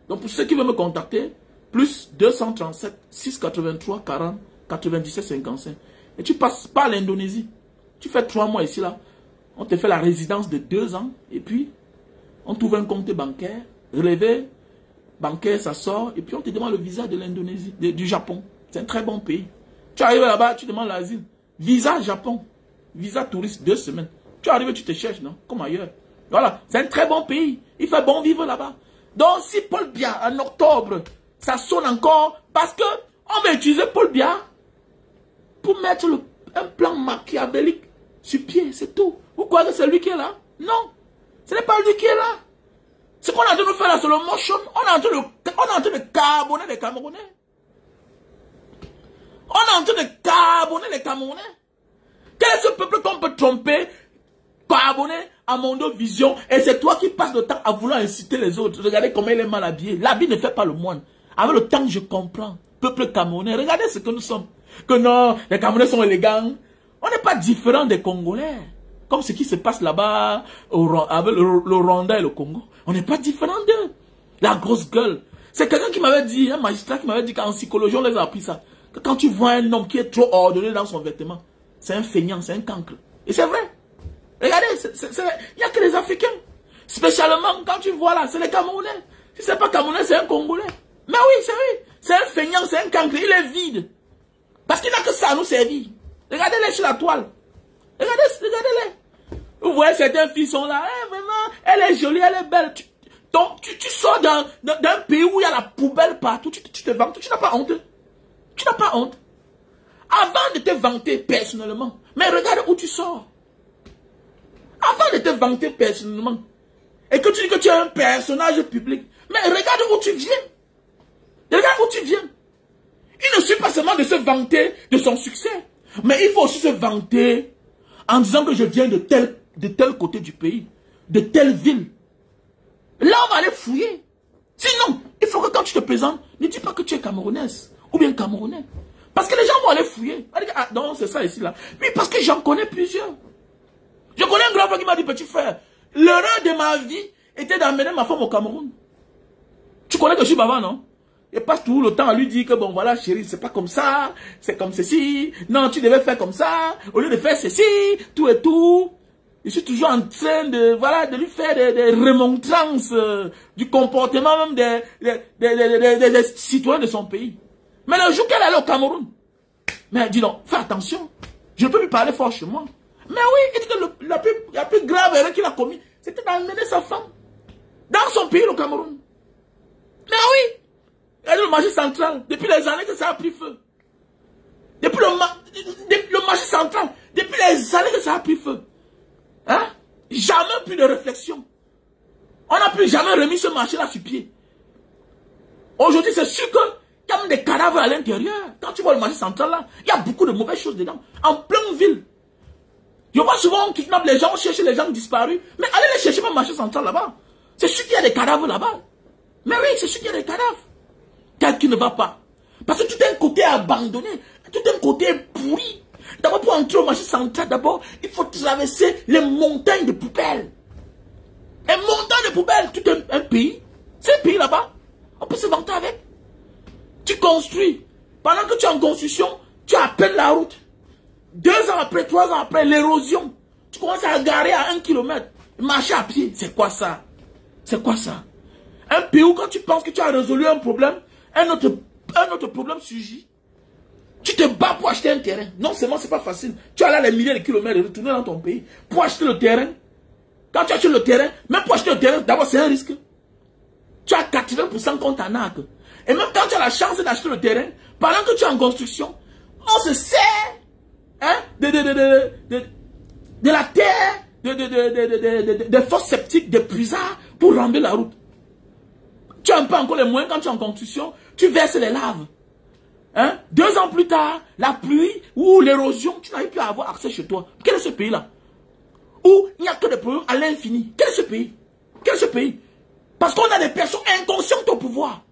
Donc, pour ceux qui veulent me contacter, plus 237, 683, 40, 97, 55. Et tu passes par l'Indonésie. Tu fais 3 mois ici, là. On te fait la résidence de 2 ans. Et puis, on t'ouvre un compte bancaire. Relevé bancaire, ça sort. Et puis, on te demande le visa de l'Indonésie, du Japon. C'est un très bon pays. Tu arrives là-bas, tu demandes l'asile. Visa Japon. Visa touriste, 2 semaines. Tu arrives, tu te cherches, non? Comme ailleurs. Voilà. C'est un très bon pays. Il fait bon vivre là-bas. Donc, si Paul Biya, en octobre, ça sonne encore, parce que on va utiliser Paul Biya pour mettre un plan machiavélique sur pied, c'est tout. Vous croyez que c'est lui qui est là? Non. Ce n'est pas lui qui est là. Ce qu'on a en train de faire là, c'est le motion. On est en train de carbonner les Camerounais. On est en train de carbonner les Camerounais. Quel est ce peuple qu'on peut tromper, carbonner à Mondo Vision, et c'est toi qui passes le temps à vouloir inciter les autres. Regardez comment il est mal habillé. L'habit ne fait pas le moine. Avec le temps, je comprends. Peuple camerounais, regardez ce que nous sommes. Que non, les Camerounais sont élégants. On n'est pas différent des Congolais. Comme ce qui se passe là-bas avec le Rwanda et le Congo. On n'est pas différent d'eux. La grosse gueule. C'est quelqu'un qui m'avait dit, un magistrat qui m'avait dit qu'en psychologie, on les a appris ça. Que quand tu vois un homme qui est trop ordonné dans son vêtement, c'est un feignant, c'est un cancre. Et c'est vrai. Regardez, il n'y a que les Africains. Spécialement, quand tu vois là, c'est les Camerounais. Si ce n'est pas Camerounais, c'est un Congolais. Mais oui, c'est lui. C'est un feignant, c'est un cancre. Il est vide. Parce qu'il n'a que ça à nous servir. Regardez-les sur la toile. Regardez-les. Vous voyez, certaines filles sont là. Vraiment, elle est jolie, elle est belle. Donc, tu sors d'un pays où il y a la poubelle partout. Tu te vantes. Tu n'as pas honte. Tu n'as pas honte. Avant de te vanter personnellement, mais regarde où tu sors. Avant de te vanter personnellement, et que tu dis que tu es un personnage public, mais regarde où tu viens. Regarde où tu viens. Il ne suffit pas seulement de se vanter de son succès, mais il faut aussi se vanter en disant que je viens de tel côté du pays, de telle ville. Là, on va aller fouiller. Sinon, il faut que quand tu te présentes, ne dis pas que tu es camerounaise ou bien camerounais. Parce que les gens vont aller fouiller. Ah non, c'est ça ici, là. Oui, parce que j'en connais plusieurs. Je connais un grand frère qui m'a dit, petit frère, l'erreur de ma vie était d'amener ma femme au Cameroun. Tu connais que je suis bavard, non? Et passe tout le temps à lui dire que bon voilà chérie, c'est pas comme ça, c'est comme ceci, non tu devais faire comme ça, au lieu de faire ceci, tout et tout. Je suis toujours en train de, voilà, de lui faire des remontrances du comportement même des citoyens de son pays. Mais le jour qu'elle allait au Cameroun, mais dis donc, fais attention, je ne peux plus parler fort chez moi. Mais oui, il dit que la plus grave erreur qu'il a commis, c'était d'emmener sa femme dans son pays, le Cameroun. Mais oui, et le marché central, depuis les années que ça a pris feu. Depuis le marché central, depuis les années que ça a pris feu. Hein? Jamais plus de réflexion. On n'a plus jamais remis ce marché-là sur pied. Aujourd'hui, c'est sûr que il y a même des cadavres à l'intérieur. Quand tu vois le marché central là, il y a beaucoup de mauvaises choses dedans. En pleine ville. Je vois souvent on kidnappe les gens, on cherche les gens disparus. Mais allez les chercher au marché central là-bas. C'est sûr qu'il y a des cadavres là-bas. Mais oui, c'est sûr qu'il y a des cadavres. Tel qui ne va pas. Parce que tout un côté abandonné. Tout un côté pourri. D'abord, pour entrer au marché central, d'abord, il faut traverser les montagnes de poubelles. Les montagnes de poubelles. Tout un pays. C'est un pays là-bas. On peut se vanter avec. Tu construis. Pendant que tu es en construction, tu appelles la route. 2 ans après, 3 ans après, l'érosion. Tu commences à garer à 1 kilomètre. Marcher à pied. C'est quoi ça? C'est quoi ça? Un pays où quand tu penses que tu as résolu un problème, un autre problème surgit. Tu te bats pour acheter un terrain. Non seulement c'est pas facile. Tu as là les milliers de kilomètres de retourner dans ton pays pour acheter le terrain. Quand tu achètes le terrain, même pour acheter le terrain, d'abord c'est un risque. Tu as 80% qu'on t'arnaque. Et même quand tu as la chance d'acheter le terrain, pendant que tu es en construction, on se sert hein, de la terre, des fosses septiques, des puisards pour remplir la route. Tu as un peu encore les moyens quand tu es en construction, tu verses les laves. Hein? 2 ans plus tard, la pluie ou l'érosion, tu n'arrives plus à avoir accès chez toi. Quel est ce pays-là? Où il n'y a que des problèmes à l'infini. Quel est ce pays? Quel est ce pays? Parce qu'on a des personnes inconscientes au pouvoir.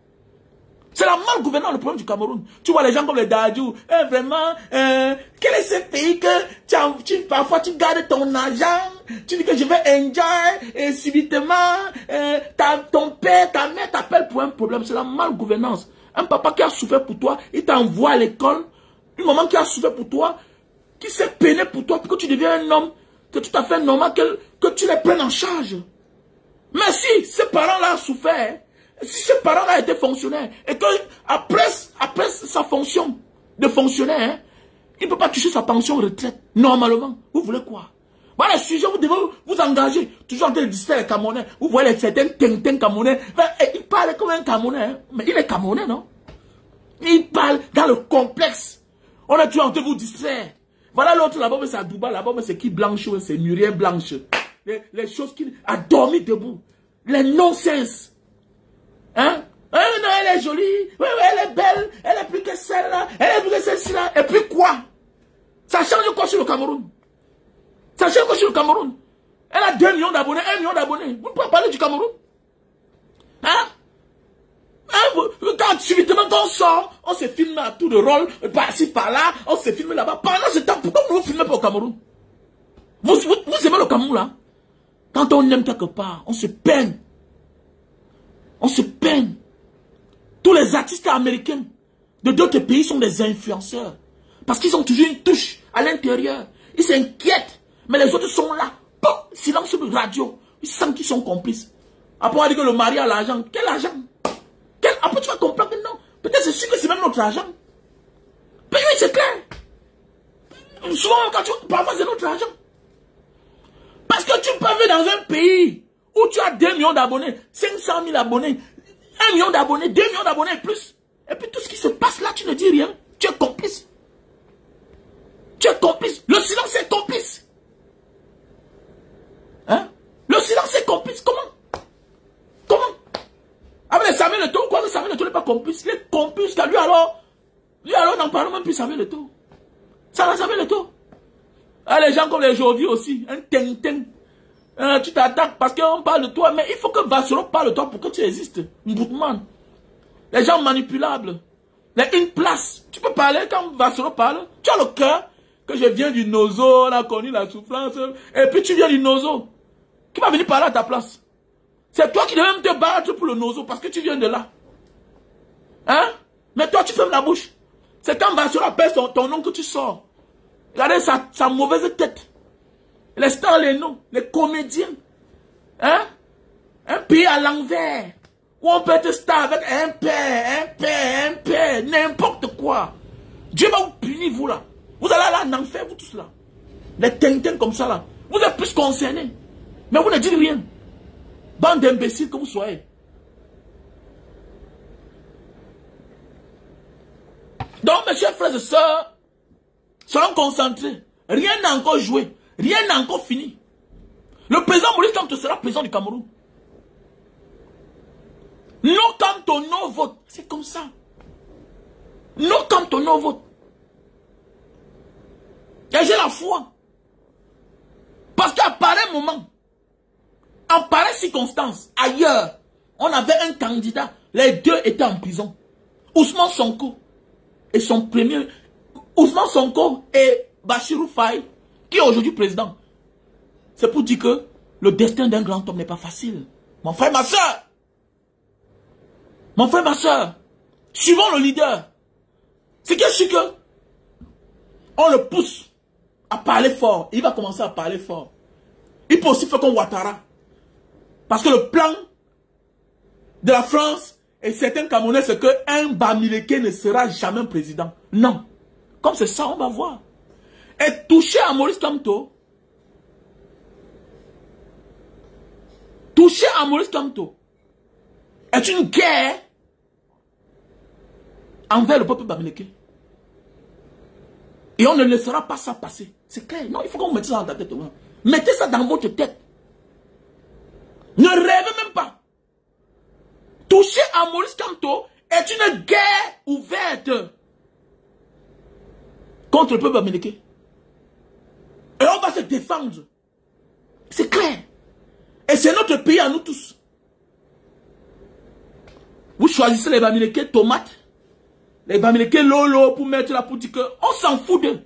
C'est la mal-gouvernance le problème du Cameroun. Tu vois les gens comme les Dadju, vraiment, quel est ce pays que parfois tu gardes ton argent, tu dis que je vais enjoy, et subitement, ton père, ta mère t'appelle pour un problème. C'est la mal-gouvernance. Un papa qui a souffert pour toi, il t'envoie à l'école. Une maman qui a souffert pour toi, qui s'est peiné pour toi, pour que tu deviens un homme. C'est tout à fait normal que tu les prennes en charge. Mais si ces parents-là ont souffert, si ces parents-là étaient fonctionnaires, et que après sa fonction de fonctionnaire, il ne peut pas toucher sa pension retraite, normalement, vous voulez quoi? Voilà le sujet, vous devez vous engager. Toujours en train de distraire les Camerounais. Vous voyez certains tintin Camerounais. Il parle comme un Camerounais, hein? Mais il est Camerounais, non? Il parle dans le complexe. On est toujours en train de vous distraire. Voilà l'autre là-bas, c'est à Dubaï, là-bas, c'est qui Blanche, c'est Muriel Blanche. Les choses qui a dormi debout. Les non-sens. Hein? Non, elle est jolie. Oui, elle est belle. Elle est plus que celle-là. Elle est plus que celle-ci là. Et puis quoi? Ça change quoi sur le Cameroun? Ça change quoi sur le Cameroun? Elle a 2 millions d'abonnés, 1 million d'abonnés. Vous ne pouvez parler du Cameroun? Hein? Quand subitement on sort, on se filme à tour de rôle, par-ci, par-là, on se filme là-bas. Pendant ce temps, pourquoi vous ne filmez pas au Cameroun? Vous aimez le Cameroun là? Quand on aime quelque part, on se peine. On se peine. Tous les artistes américains de d'autres pays sont des influenceurs. Parce qu'ils ont toujours une touche à l'intérieur. Ils s'inquiètent. Mais les autres sont là. Bon, silence sur le radio. Ils sentent qu'ils sont complices. Après on dit que le mari a l'argent. Quel argent? Après tu vas comprendre que non. Peut-être c'est sûr que c'est même notre argent. Mais oui, c'est clair. Souvent, parfois c'est notre argent. Parce que tu peux vivre dans un pays où tu as 2 millions d'abonnés, 500 000 abonnés, 1 million d'abonnés, 2 millions d'abonnés et plus. Et puis tout ce qui se passe là, tu ne dis rien. Tu es complice. Tu es complice. Le silence est complice. Hein? Le silence est complice. Comment? Comment? Ah mais Samuel Eto'o, quoi que Samuel Eto'o n'est pas complice. Il est complice car lui alors n'en parle même plus Samuel Eto'o. Ça va Samuel Eto'o. Ah, les gens comme les Jovi aussi, un tintin. Tu t'attaques parce qu'on parle de toi, mais il faut que Vassero parle de toi pour que tu existes. Mboutman. Les gens manipulables. Une place. Tu peux parler quand Vassero parle. Tu as le cœur que je viens du Nozo, on a connu la souffrance. Et puis tu viens du Nozo. Qui va venir parler à ta place? C'est toi qui devais même te battre pour le Nozo parce que tu viens de là. Hein? Mais toi tu fermes la bouche. C'est quand Vassero appelle ton nom que tu sors. Regardez sa mauvaise tête. Les stars, les noms, les comédiens. Hein? Un pays à l'envers. Où on peut être star avec un père, n'importe quoi. Dieu va vous punir, vous là. Vous allez là en enfer, vous tous là. Les tintins comme ça là. Vous êtes plus concernés. Mais vous ne dites rien. Bande d'imbéciles que vous soyez. Donc, mes chers frères et sœurs, soyons concentrés. Rien n'a encore joué. Rien n'a encore fini. Le président Maurice Kamto sera président du Cameroun. No Kamto, no vote. C'est comme ça. No Kamto, no vote. Et j'ai la foi. Parce qu'à pareil moment, en pareille circonstance, ailleurs, on avait un candidat. Les deux étaient en prison. Ousmane Sonko et son premier... Ousmane Sonko et Bachirou Faye, qui est aujourd'hui président. C'est pour dire que le destin d'un grand homme n'est pas facile. Mon frère, ma soeur. Mon frère, ma soeur. Suivons le leader. C'est que je suis que on le pousse à parler fort. Il va commencer à parler fort. Il peut aussi faire comme Ouattara. Parce que le plan de la France et certains Camerounais, c'est qu'un Bamileke ne sera jamais président. Non. Comme c'est ça, on va voir. Et toucher à Maurice Kamto, est une guerre envers le peuple bamileke. Et on ne laissera pas ça passer. C'est clair. Non, il faut qu'on mette ça dans ta tête. Mettez ça dans votre tête. Ne rêvez même pas. Toucher à Maurice Kamto est une guerre ouverte contre le peuple bamileke. Et on va se défendre. C'est clair. Et c'est notre pays à nous tous. Vous choisissez les Bamileke tomates, les Bamileke lolo pour mettre là pour dire que on s'en fout d'eux.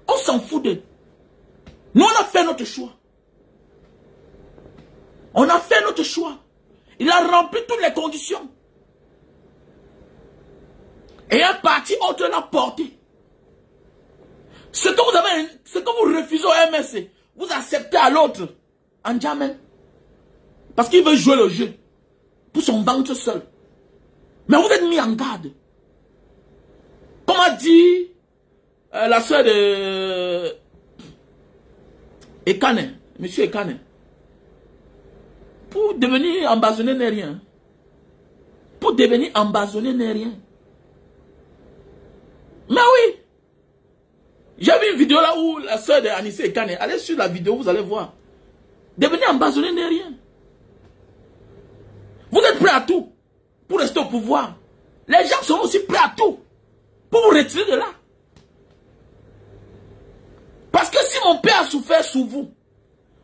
On s'en fout d'eux. Nous on a fait notre choix. On a fait notre choix. Il a rempli toutes les conditions. Et un parti autre l'a porté. Ce que vous avez, ce que vous refusez au MSC, vous acceptez à l'autre. En Djammen. Parce qu'il veut jouer le jeu. Pour son ventre seul. Mais vous êtes mis en garde. Comme a dit la soeur de Ekane, monsieur Ekane. Pour devenir ambazonné n'est rien. Pour devenir ambazonné n'est rien. Mais oui. J'ai vu une vidéo là où la soeur de Anissé Ekane, allez sur la vidéo, vous allez voir. Devenir ambazonné n'est rien. Vous êtes prêts à tout pour rester au pouvoir. Les gens sont aussi prêts à tout pour vous retirer de là. Parce que si mon père a souffert sous vous,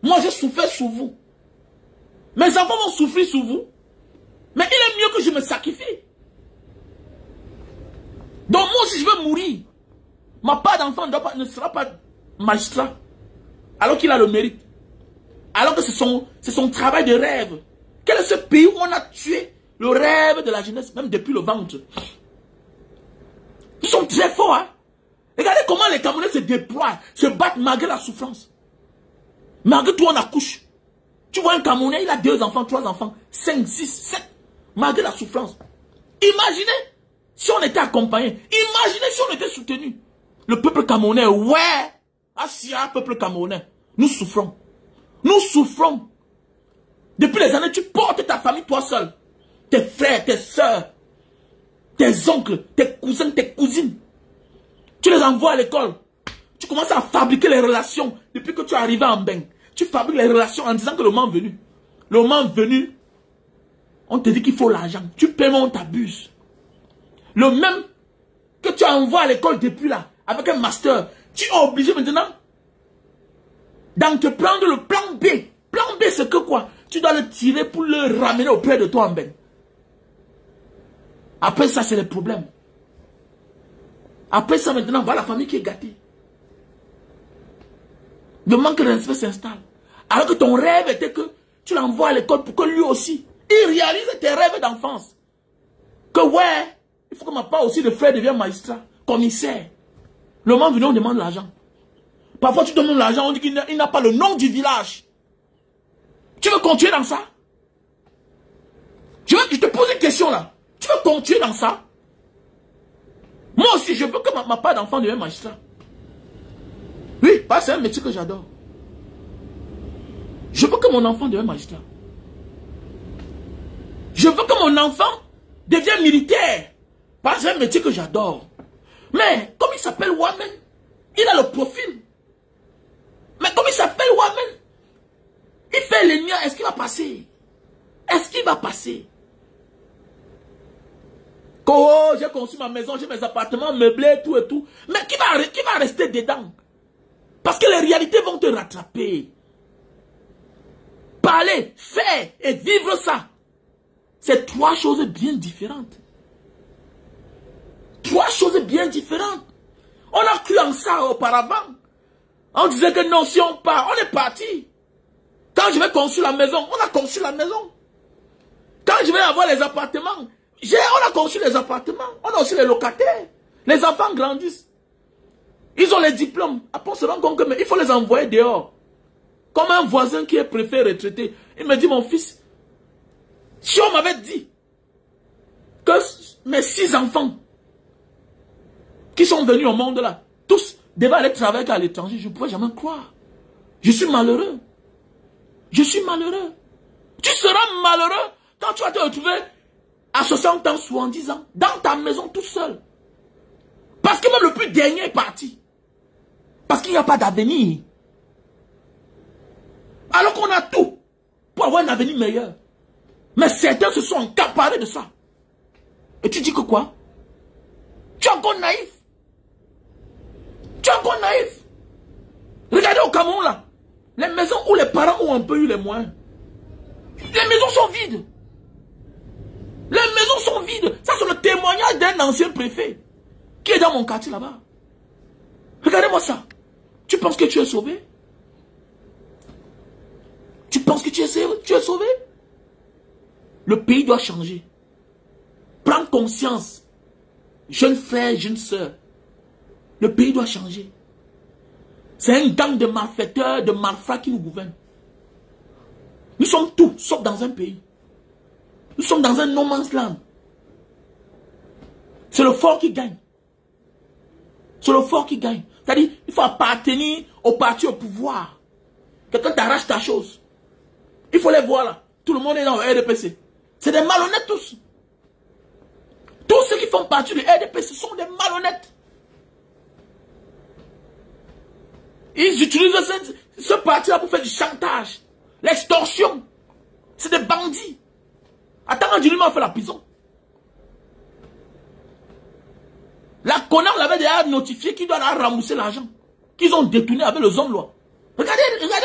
moi j'ai souffert sous vous. Mes enfants vont souffrir sous vous. Mais il est mieux que je me sacrifie. Donc moi si je veux mourir, ma part d'enfant ne sera pas magistrat. Alors qu'il a le mérite. Alors que c'est son travail de rêve. Quel est ce pays où on a tué le rêve de la jeunesse, même depuis le ventre? Ils sont très forts, hein? Regardez comment les Camerounais se déploient, se battent malgré la souffrance. Malgré tout, on accouche. Tu vois un Camerounais, il a 2 enfants, 3 enfants, 5, 6, 7, malgré la souffrance. Imaginez si on était accompagné. Imaginez si on était soutenu. Le peuple camerounais, ouais, Assia, peuple camerounais, nous souffrons. Nous souffrons. Depuis les années, tu portes ta famille toi seul. Tes frères, tes soeurs, tes oncles, tes cousins, tes cousines. Tu les envoies à l'école. Tu commences à fabriquer les relations. Depuis que tu es arrivé en Mbeng, tu fabriques les relations en disant que le moment venu. Le moment venu, on te dit qu'il faut l'argent. Tu paies, mais on t'abuse. Le même que tu envoies à l'école depuis là, avec un master, tu es obligé maintenant d'entreprendre le plan B. Plan B, c'est que quoi? Tu dois le tirer pour le ramener auprès de toi en Mbeng. Après ça, c'est le problème. Après ça, maintenant, voilà la famille qui est gâtée. Le manque de respect s'installe. Alors que ton rêve était que tu l'envoies à l'école pour que lui aussi, il réalise tes rêves d'enfance. Que ouais, il faut que ma part aussi de frère devienne magistrat, commissaire. Le moment venu, on demande l'argent. Parfois, tu demandes l'argent, on dit qu'il n'a pas le nom du village. Tu veux continuer dans ça? Je te pose une question là. Tu veux continuer dans ça? Moi aussi, je veux que ma part d'enfant devienne magistrat. Oui, parce que c'est un métier que j'adore. Je veux que mon enfant devienne magistrat. Je veux que mon enfant devienne militaire. Parce que c'est un métier que j'adore. Mais, comme il s'appelle Wamen, il a le profil. Mais comme il s'appelle Wamen, il fait les miens, est-ce qu'il va passer? Est-ce qu'il va passer? Oh, j'ai conçu ma maison, j'ai mes appartements meublés, tout et tout. Mais qui va rester dedans? Parce que les réalités vont te rattraper. Parler, faire et vivre ça, c'est 3 choses bien différentes. 3 choses bien différentes. On a cru en ça auparavant. On disait que non, si on part, on est parti. Quand je vais construire la maison, on a construit la maison. Quand je vais avoir les appartements, on a construit les appartements. On a aussi les locataires. Les enfants grandissent. Ils ont les diplômes. Après, on se rend compte que il faut les envoyer dehors. Comme un voisin qui est préfet retraité. Il me dit, mon fils, si on m'avait dit que mes 6 enfants qui sont venus au monde là, tous devaient aller travailler à l'étranger, je ne pouvais jamais croire. Je suis malheureux. Je suis malheureux. Tu seras malheureux quand tu vas te retrouver à 60 ans, 70 ans, dans ta maison tout seul. Parce que même le plus dernier est parti. Parce qu'il n'y a pas d'avenir. Alors qu'on a tout pour avoir un avenir meilleur. Mais certains se sont accaparés de ça. Et tu dis que quoi? Tu es encore naïf. Tu es encore naïf. Regardez au Cameroun là. Les maisons où les parents ont un peu eu les moyens. Les maisons sont vides. Les maisons sont vides. Ça c'est le témoignage d'un ancien préfet qui est dans mon quartier là-bas. Regardez-moi ça. Tu penses que tu es sauvé? Tu penses que tu es sauvé? Le pays doit changer. Prends conscience. jeunes frères, jeunes sœurs, le pays doit changer. C'est un gang de malfaiteurs, de malfrats qui nous gouverne. Nous sommes tous, sauf dans un pays. Nous sommes dans un no man's land. C'est le fort qui gagne. C'est le fort qui gagne. C'est-à-dire, il faut appartenir au parti au pouvoir. Quelqu'un t'arrache ta chose. Il faut les voir là. Tout le monde est dans le RDPC. C'est des malhonnêtes tous. Tous ceux qui font partie du RDPC sont des malhonnêtes. Ils utilisent ce parti-là pour faire du chantage. L'extorsion. C'est des bandits. Attends, Dilima a fait la prison. La CONAR l'avait déjà notifié qu'ils doivent rembourser l'argent qu'ils ont détourné avec les hommes loi. Regardez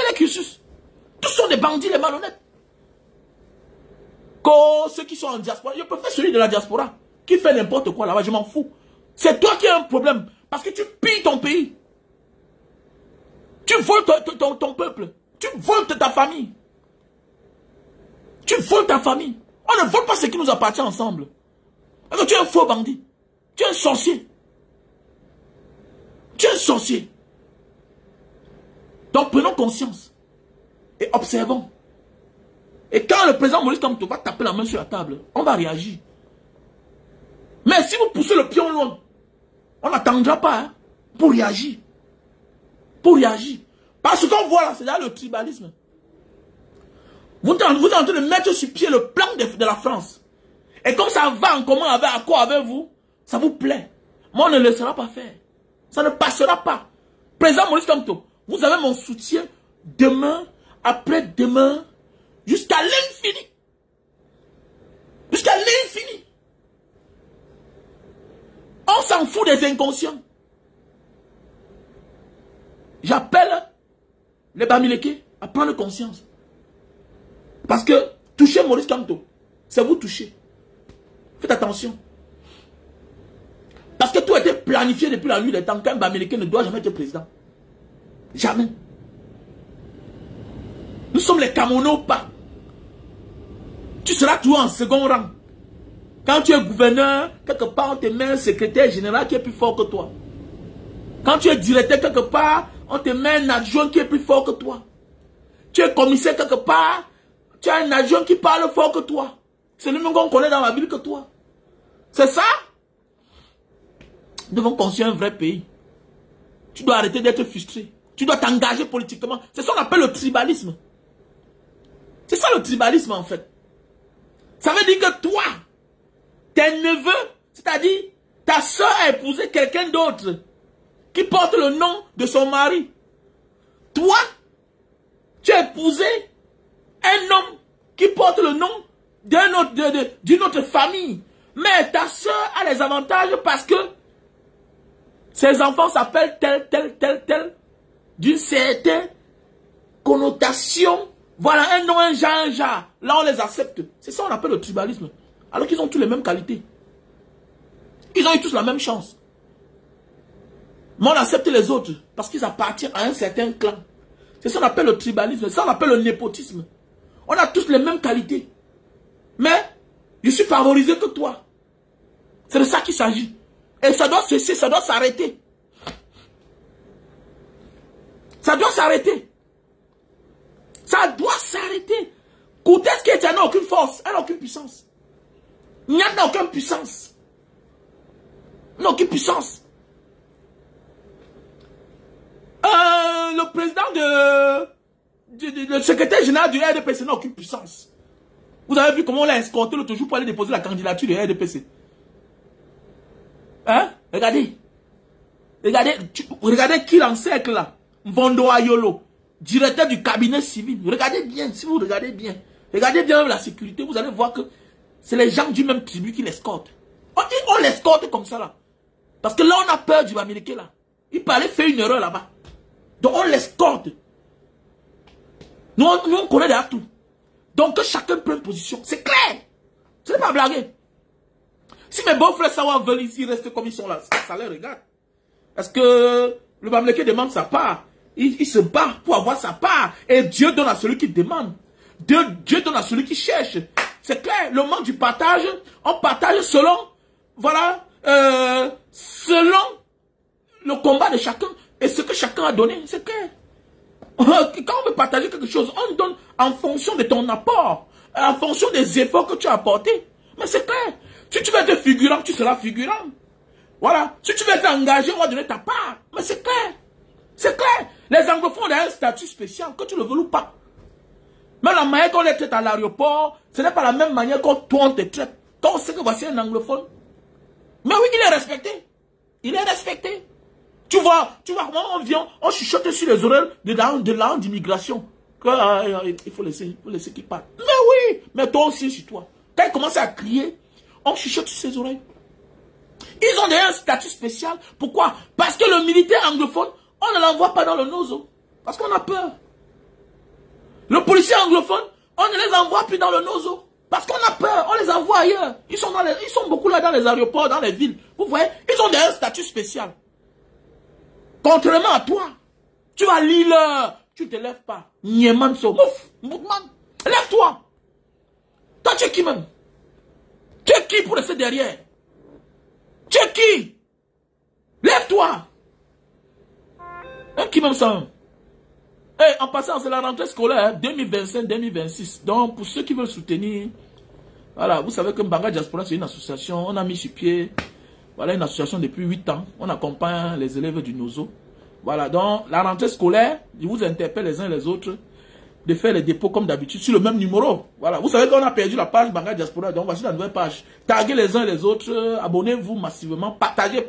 les cursus. Tous sont des bandits, les malhonnêtes. Quand ceux qui sont en diaspora, je préfère celui de la diaspora qui fait n'importe quoi là-bas, je m'en fous. C'est toi qui as un problème parce que tu pilles ton pays. Tu voles ton peuple. Tu voles ta famille. Tu voles ta famille. On ne vole pas ce qui nous appartient ensemble. Parce que tu es un faux bandit. Tu es un sorcier. Tu es un sorcier. Donc prenons conscience. Et observons. Et quand le président Maurice Kamto va taper la main sur la table, on va réagir. Mais si vous poussez le pion loin, on n'attendra pas hein, pour réagir. Pour réagir. Parce qu'on voit là, c'est là le tribalisme. Vous êtes en train de mettre sur pied le plan de la France. Et comme ça va en commun avec, accord avec vous, ça vous plaît. Moi, on ne le laissera pas faire. Ça ne passera pas. Président Maurice Kamto, vous avez mon soutien demain, après-demain, jusqu'à l'infini. Jusqu'à l'infini. On s'en fout des inconscients. J'appelle les Bamileke à prendre conscience. Parce que toucher Maurice Kamto, c'est vous toucher. Faites attention. Parce que tout a été planifié depuis la nuit des temps qu'un Bamileke ne doit jamais être président. Jamais. Nous sommes les Camerounais pas. Tu seras toujours en second rang. Quand tu es gouverneur, quelque part on te met un secrétaire général qui est plus fort que toi. Quand tu es directeur quelque part, on te met un adjoint qui est plus fort que toi. Tu es commissaire quelque part, tu as un adjoint qui parle fort que toi. C'est le même qu'on connaît dans la ville que toi. C'est ça? Nous devons construire un vrai pays. Tu dois arrêter d'être frustré. Tu dois t'engager politiquement. C'est ça qu'on appelle le tribalisme. C'est ça le tribalisme en fait. Ça veut dire que toi, tes neveux, c'est-à-dire ta soeur a épousé quelqu'un d'autre qui porte le nom de son mari. Toi, tu as épousé un homme qui porte le nom d'une autre famille. Mais ta soeur a les avantages parce que ses enfants s'appellent tel, d'une certaine connotation. Voilà, un nom, un genre. Là, on les accepte. C'est ça qu'on appelle le tribalisme. Alors qu'ils ont tous les mêmes qualités. Ils ont eu tous la même chance. Mais on accepte les autres parce qu'ils appartiennent à un certain clan. C'est ça qu'on appelle le tribalisme. C'est ça qu'on appelle le népotisme. On a tous les mêmes qualités. Mais je suis favorisé que toi. C'est de ça qu'il s'agit. Et ça doit cesser, ça doit s'arrêter. Ça doit s'arrêter. Ça doit s'arrêter. Koutesque n'a aucune force, elle n'a aucune puissance. Il n'y a aucune puissance. Il n'a aucune puissance. Le président le secrétaire général du RDPC n'a aucune puissance. Vous avez vu comment on l'a escorté l'autre jour pour aller déposer la candidature du RDPC. Hein? Regardez. Regardez qui l'encercle là. Mvondo Ayolo, directeur du cabinet civil. Regardez bien, si vous regardez bien. Regardez bien la sécurité, vous allez voir que c'est les gens du même tribu qui l'escortent. On l'escorte comme ça là. Parce que là on a peur du Bamileke là. Il parlait faire une erreur là-bas. Donc on l'escorte. Nous on connaît déjà tout. Donc que chacun prenne position. C'est clair. Ce n'est pas blaguer. Si mes beaux-frères Sawa veulent ici rester comme ils sont là, ça les regarde. Parce que le Bamileke demande sa part. Il se bat pour avoir sa part. Et Dieu donne à celui qui demande. Dieu donne à celui qui cherche. C'est clair. Le manque du partage, on partage selon, voilà, selon le combat de chacun et ce que chacun a donné. C'est clair. Quand on veut partager quelque chose, on donne en fonction de ton apport, en fonction des efforts que tu as apportés. Mais c'est clair. Si tu veux être figurant, tu seras figurant. Voilà. Si tu veux être engagé, on va donner ta part. Mais c'est clair. C'est clair. Les anglophones ont un statut spécial, que tu le veux ou pas. Mais la manière qu'on les traite à l'aéroport, ce n'est pas la même manière qu'on te traite. Quand on sait que voici un anglophone. Mais oui, il est respecté. Il est respecté. Tu vois comment on vient, on chuchote sur les oreilles de la d'immigration. Il faut laisser qu'il parle. Mais oui, mais toi aussi sur toi. Quand il commence à crier, on chuchote sur ses oreilles. Ils ont déjà un statut spécial. Pourquoi? Parce que le militaire anglophone, on ne l'envoie pas dans le nozo. Parce qu'on a peur. Le policier anglophone, on ne les envoie plus dans le nozo. Parce qu'on a peur, on les envoie ailleurs. Ils sont beaucoup là dans les aéroports, dans les villes. Vous voyez, ils ont déjà un statut spécial. Contrairement à toi, tu vas lire l'heure, tu ne te lèves pas. Niemanso, mouf, lève-toi. Toi, tu es qui même? Tu es qui pour rester derrière? Tu es qui? Lève-toi. Qui même ça? Et en passant, c'est la rentrée scolaire 2025-2026. Donc, pour ceux qui veulent soutenir, voilà, vous savez que Mbanga Diaspora, c'est une association. On a mis sur pied, voilà, une association depuis 8 ans. On accompagne les élèves du NOZO. Voilà, donc, la rentrée scolaire, je vous interpelle les uns et les autres de faire les dépôts comme d'habitude sur le même numéro. Voilà, vous savez qu'on a perdu la page Mbanga Diaspora, donc voici la nouvelle page. Taguez les uns et les autres, abonnez-vous massivement, partagez.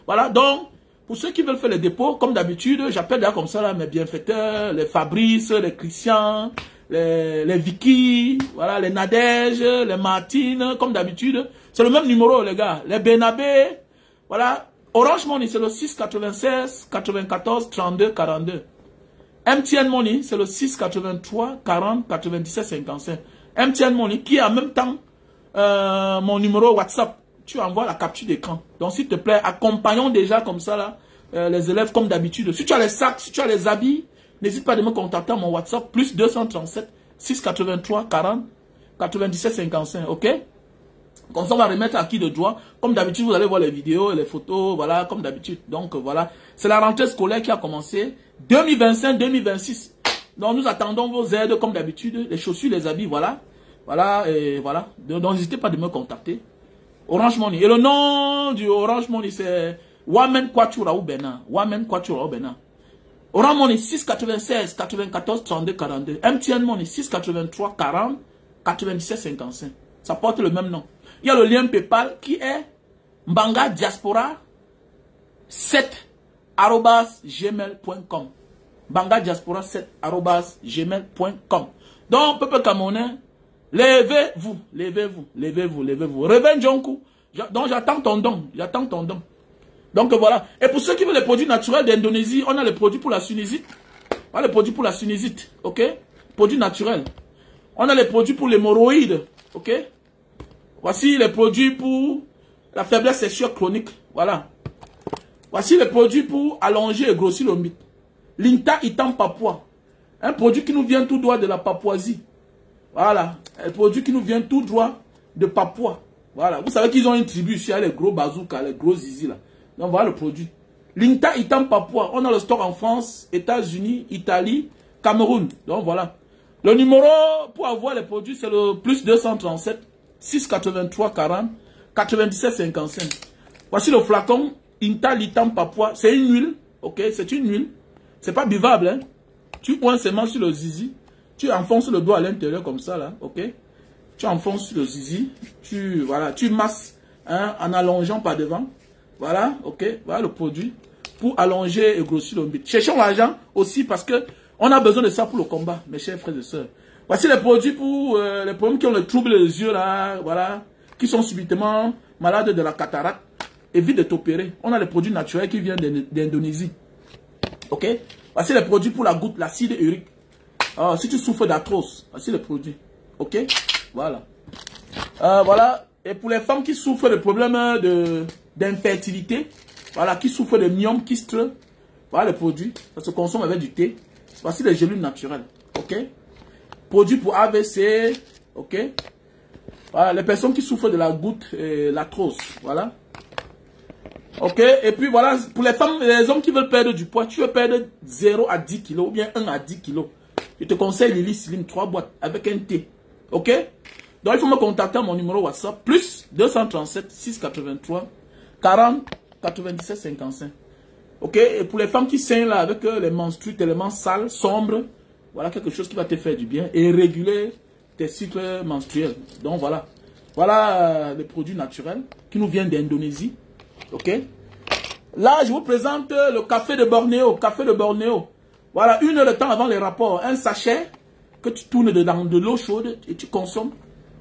Voilà, donc, pour ceux qui veulent faire les dépôts, comme d'habitude, j'appelle d'ailleurs comme ça là, mes bienfaiteurs, les Fabrice, les Christian, les Vicky, voilà, les Nadège, les Martine, comme d'habitude. C'est le même numéro, les gars. Les Benabé, voilà. Orange Money, c'est le 696 94 32 42. MTN Money, c'est le 683 40 97 55. MTN Money, qui est en même temps mon numéro WhatsApp. Tu envoies la capture d'écran. Donc, s'il te plaît, accompagnons déjà comme ça, là, les élèves comme d'habitude. Si tu as les sacs, si tu as les habits, n'hésite pas de me contacter à mon WhatsApp, plus 237 683 40 97 55, ok? Comme ça, on va remettre à qui de droit. Comme d'habitude, vous allez voir les vidéos et les photos, voilà, comme d'habitude. Donc, voilà. C'est la rentrée scolaire qui a commencé 2025-2026. Donc, nous attendons vos aides comme d'habitude. Les chaussures, les habits, voilà. Voilà, et voilà. Donc, n'hésitez pas de me contacter. Orange Money. Et le nom du Orange Money, c'est Wamen Kwatura ou Bena. Wamen Kwatura ou Bena. Orange Money 696 94 32 42. MTN Money 683 40 97 55. Ça porte le même nom. Il y a le lien PayPal qui est Mbanga Diaspora 7@gmail.com. Mbanga Diaspora 7@gmail.com. Donc, peuple camerounais, levez-vous. Réveille Djonkou. Donc, j'attends ton don. Donc, voilà. Et pour ceux qui veulent les produits naturels d'Indonésie, on a les produits pour la sinusite. On a les produits pour la sinusite. Ok? Produits naturels. On a les produits pour l'hémorroïde. Ok? Voici les produits pour la faiblesse sexuelle chronique. Voilà. Voici les produits pour allonger et grossir le mythe. Linta Itam Papua. Un produit qui nous vient tout droit de la Papouasie. Voilà. Un produit qui nous vient tout droit de Papua. Voilà. Vous savez qu'ils ont une tribu ici, les gros bazookas, les gros zizi là. Donc voilà le produit. Linta Itam Papua. On a le stock en France, États-Unis, Italie, Cameroun. Donc voilà. Le numéro pour avoir les produits, c'est le plus 237 683 40 97 55. Voici le flacon Inta Litam Papua. C'est une huile. Ok, c'est une huile. C'est pas buvable, hein. Tu pointes seulement sur le zizi. Tu enfonces le doigt à l'intérieur comme ça, là. Ok. Tu enfonces sur le zizi. Tu masses, hein, en allongeant par devant. Voilà, ok. Voilà le produit. Pour allonger et grossir le mythe. Cherchons l'argent aussi parce que on a besoin de ça pour le combat, mes chers frères et sœurs. Voici les produits pour les problèmes qui ont le trouble des yeux, là. Voilà. Qui sont subitement malades de la cataracte. Évite de t'opérer. On a les produits naturels qui viennent d'Indonésie. Ok. Voici les produits pour la goutte, l'acide urique. Alors, si tu souffres d'arthrose, voici les produits. Ok. Voilà. Voilà. Et pour les femmes qui souffrent de problèmes d'infertilité, voilà, qui souffrent de myome, kyste, voilà les produits. Ça se consomme avec du thé. Voici les gélules naturelles. Ok. Produits pour AVC. Ok. Voilà, les personnes qui souffrent de la goutte et l'arthrose. Voilà. Ok, et puis voilà, pour les femmes et les hommes qui veulent perdre du poids, tu veux perdre 0 à 10 kilos ou bien 1 à 10 kilos. Je te conseille Lily Slim, 3 boîtes avec un thé. Ok? Donc il faut me contacter à mon numéro WhatsApp, plus 237 683 40 97 55. Ok? Et pour les femmes qui saignent là avec les menstrues tellement sales, sombres, voilà quelque chose qui va te faire du bien et réguler tes cycles menstruels. Donc voilà. Voilà les produits naturels qui nous viennent d'Indonésie. Ok? Là, je vous présente le café de Bornéo. Café de Bornéo. Voilà, 1 heure de temps avant les rapports. Un sachet que tu tournes dedans de l'eau chaude et tu consommes.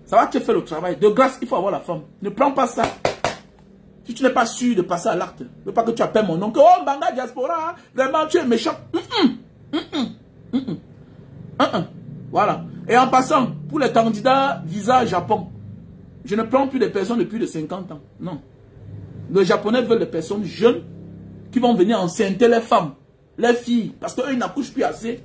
Ça va te faire le travail. De grâce, il faut avoir la femme. Ne prends pas ça. Si tu n'es pas sûr de passer à l'acte, ne veux pas que tu appelles mon nom. Que, oh, Banga Diaspora, hein, vraiment, tu es méchant. Voilà. Et en passant, pour les candidats visa Japon, je ne prends plus des personnes de plus de 50 ans. Non. Les Japonais veulent des personnes jeunes qui vont venir enceinter les femmes, les filles, parce qu'eux, ils n'accouchent plus assez.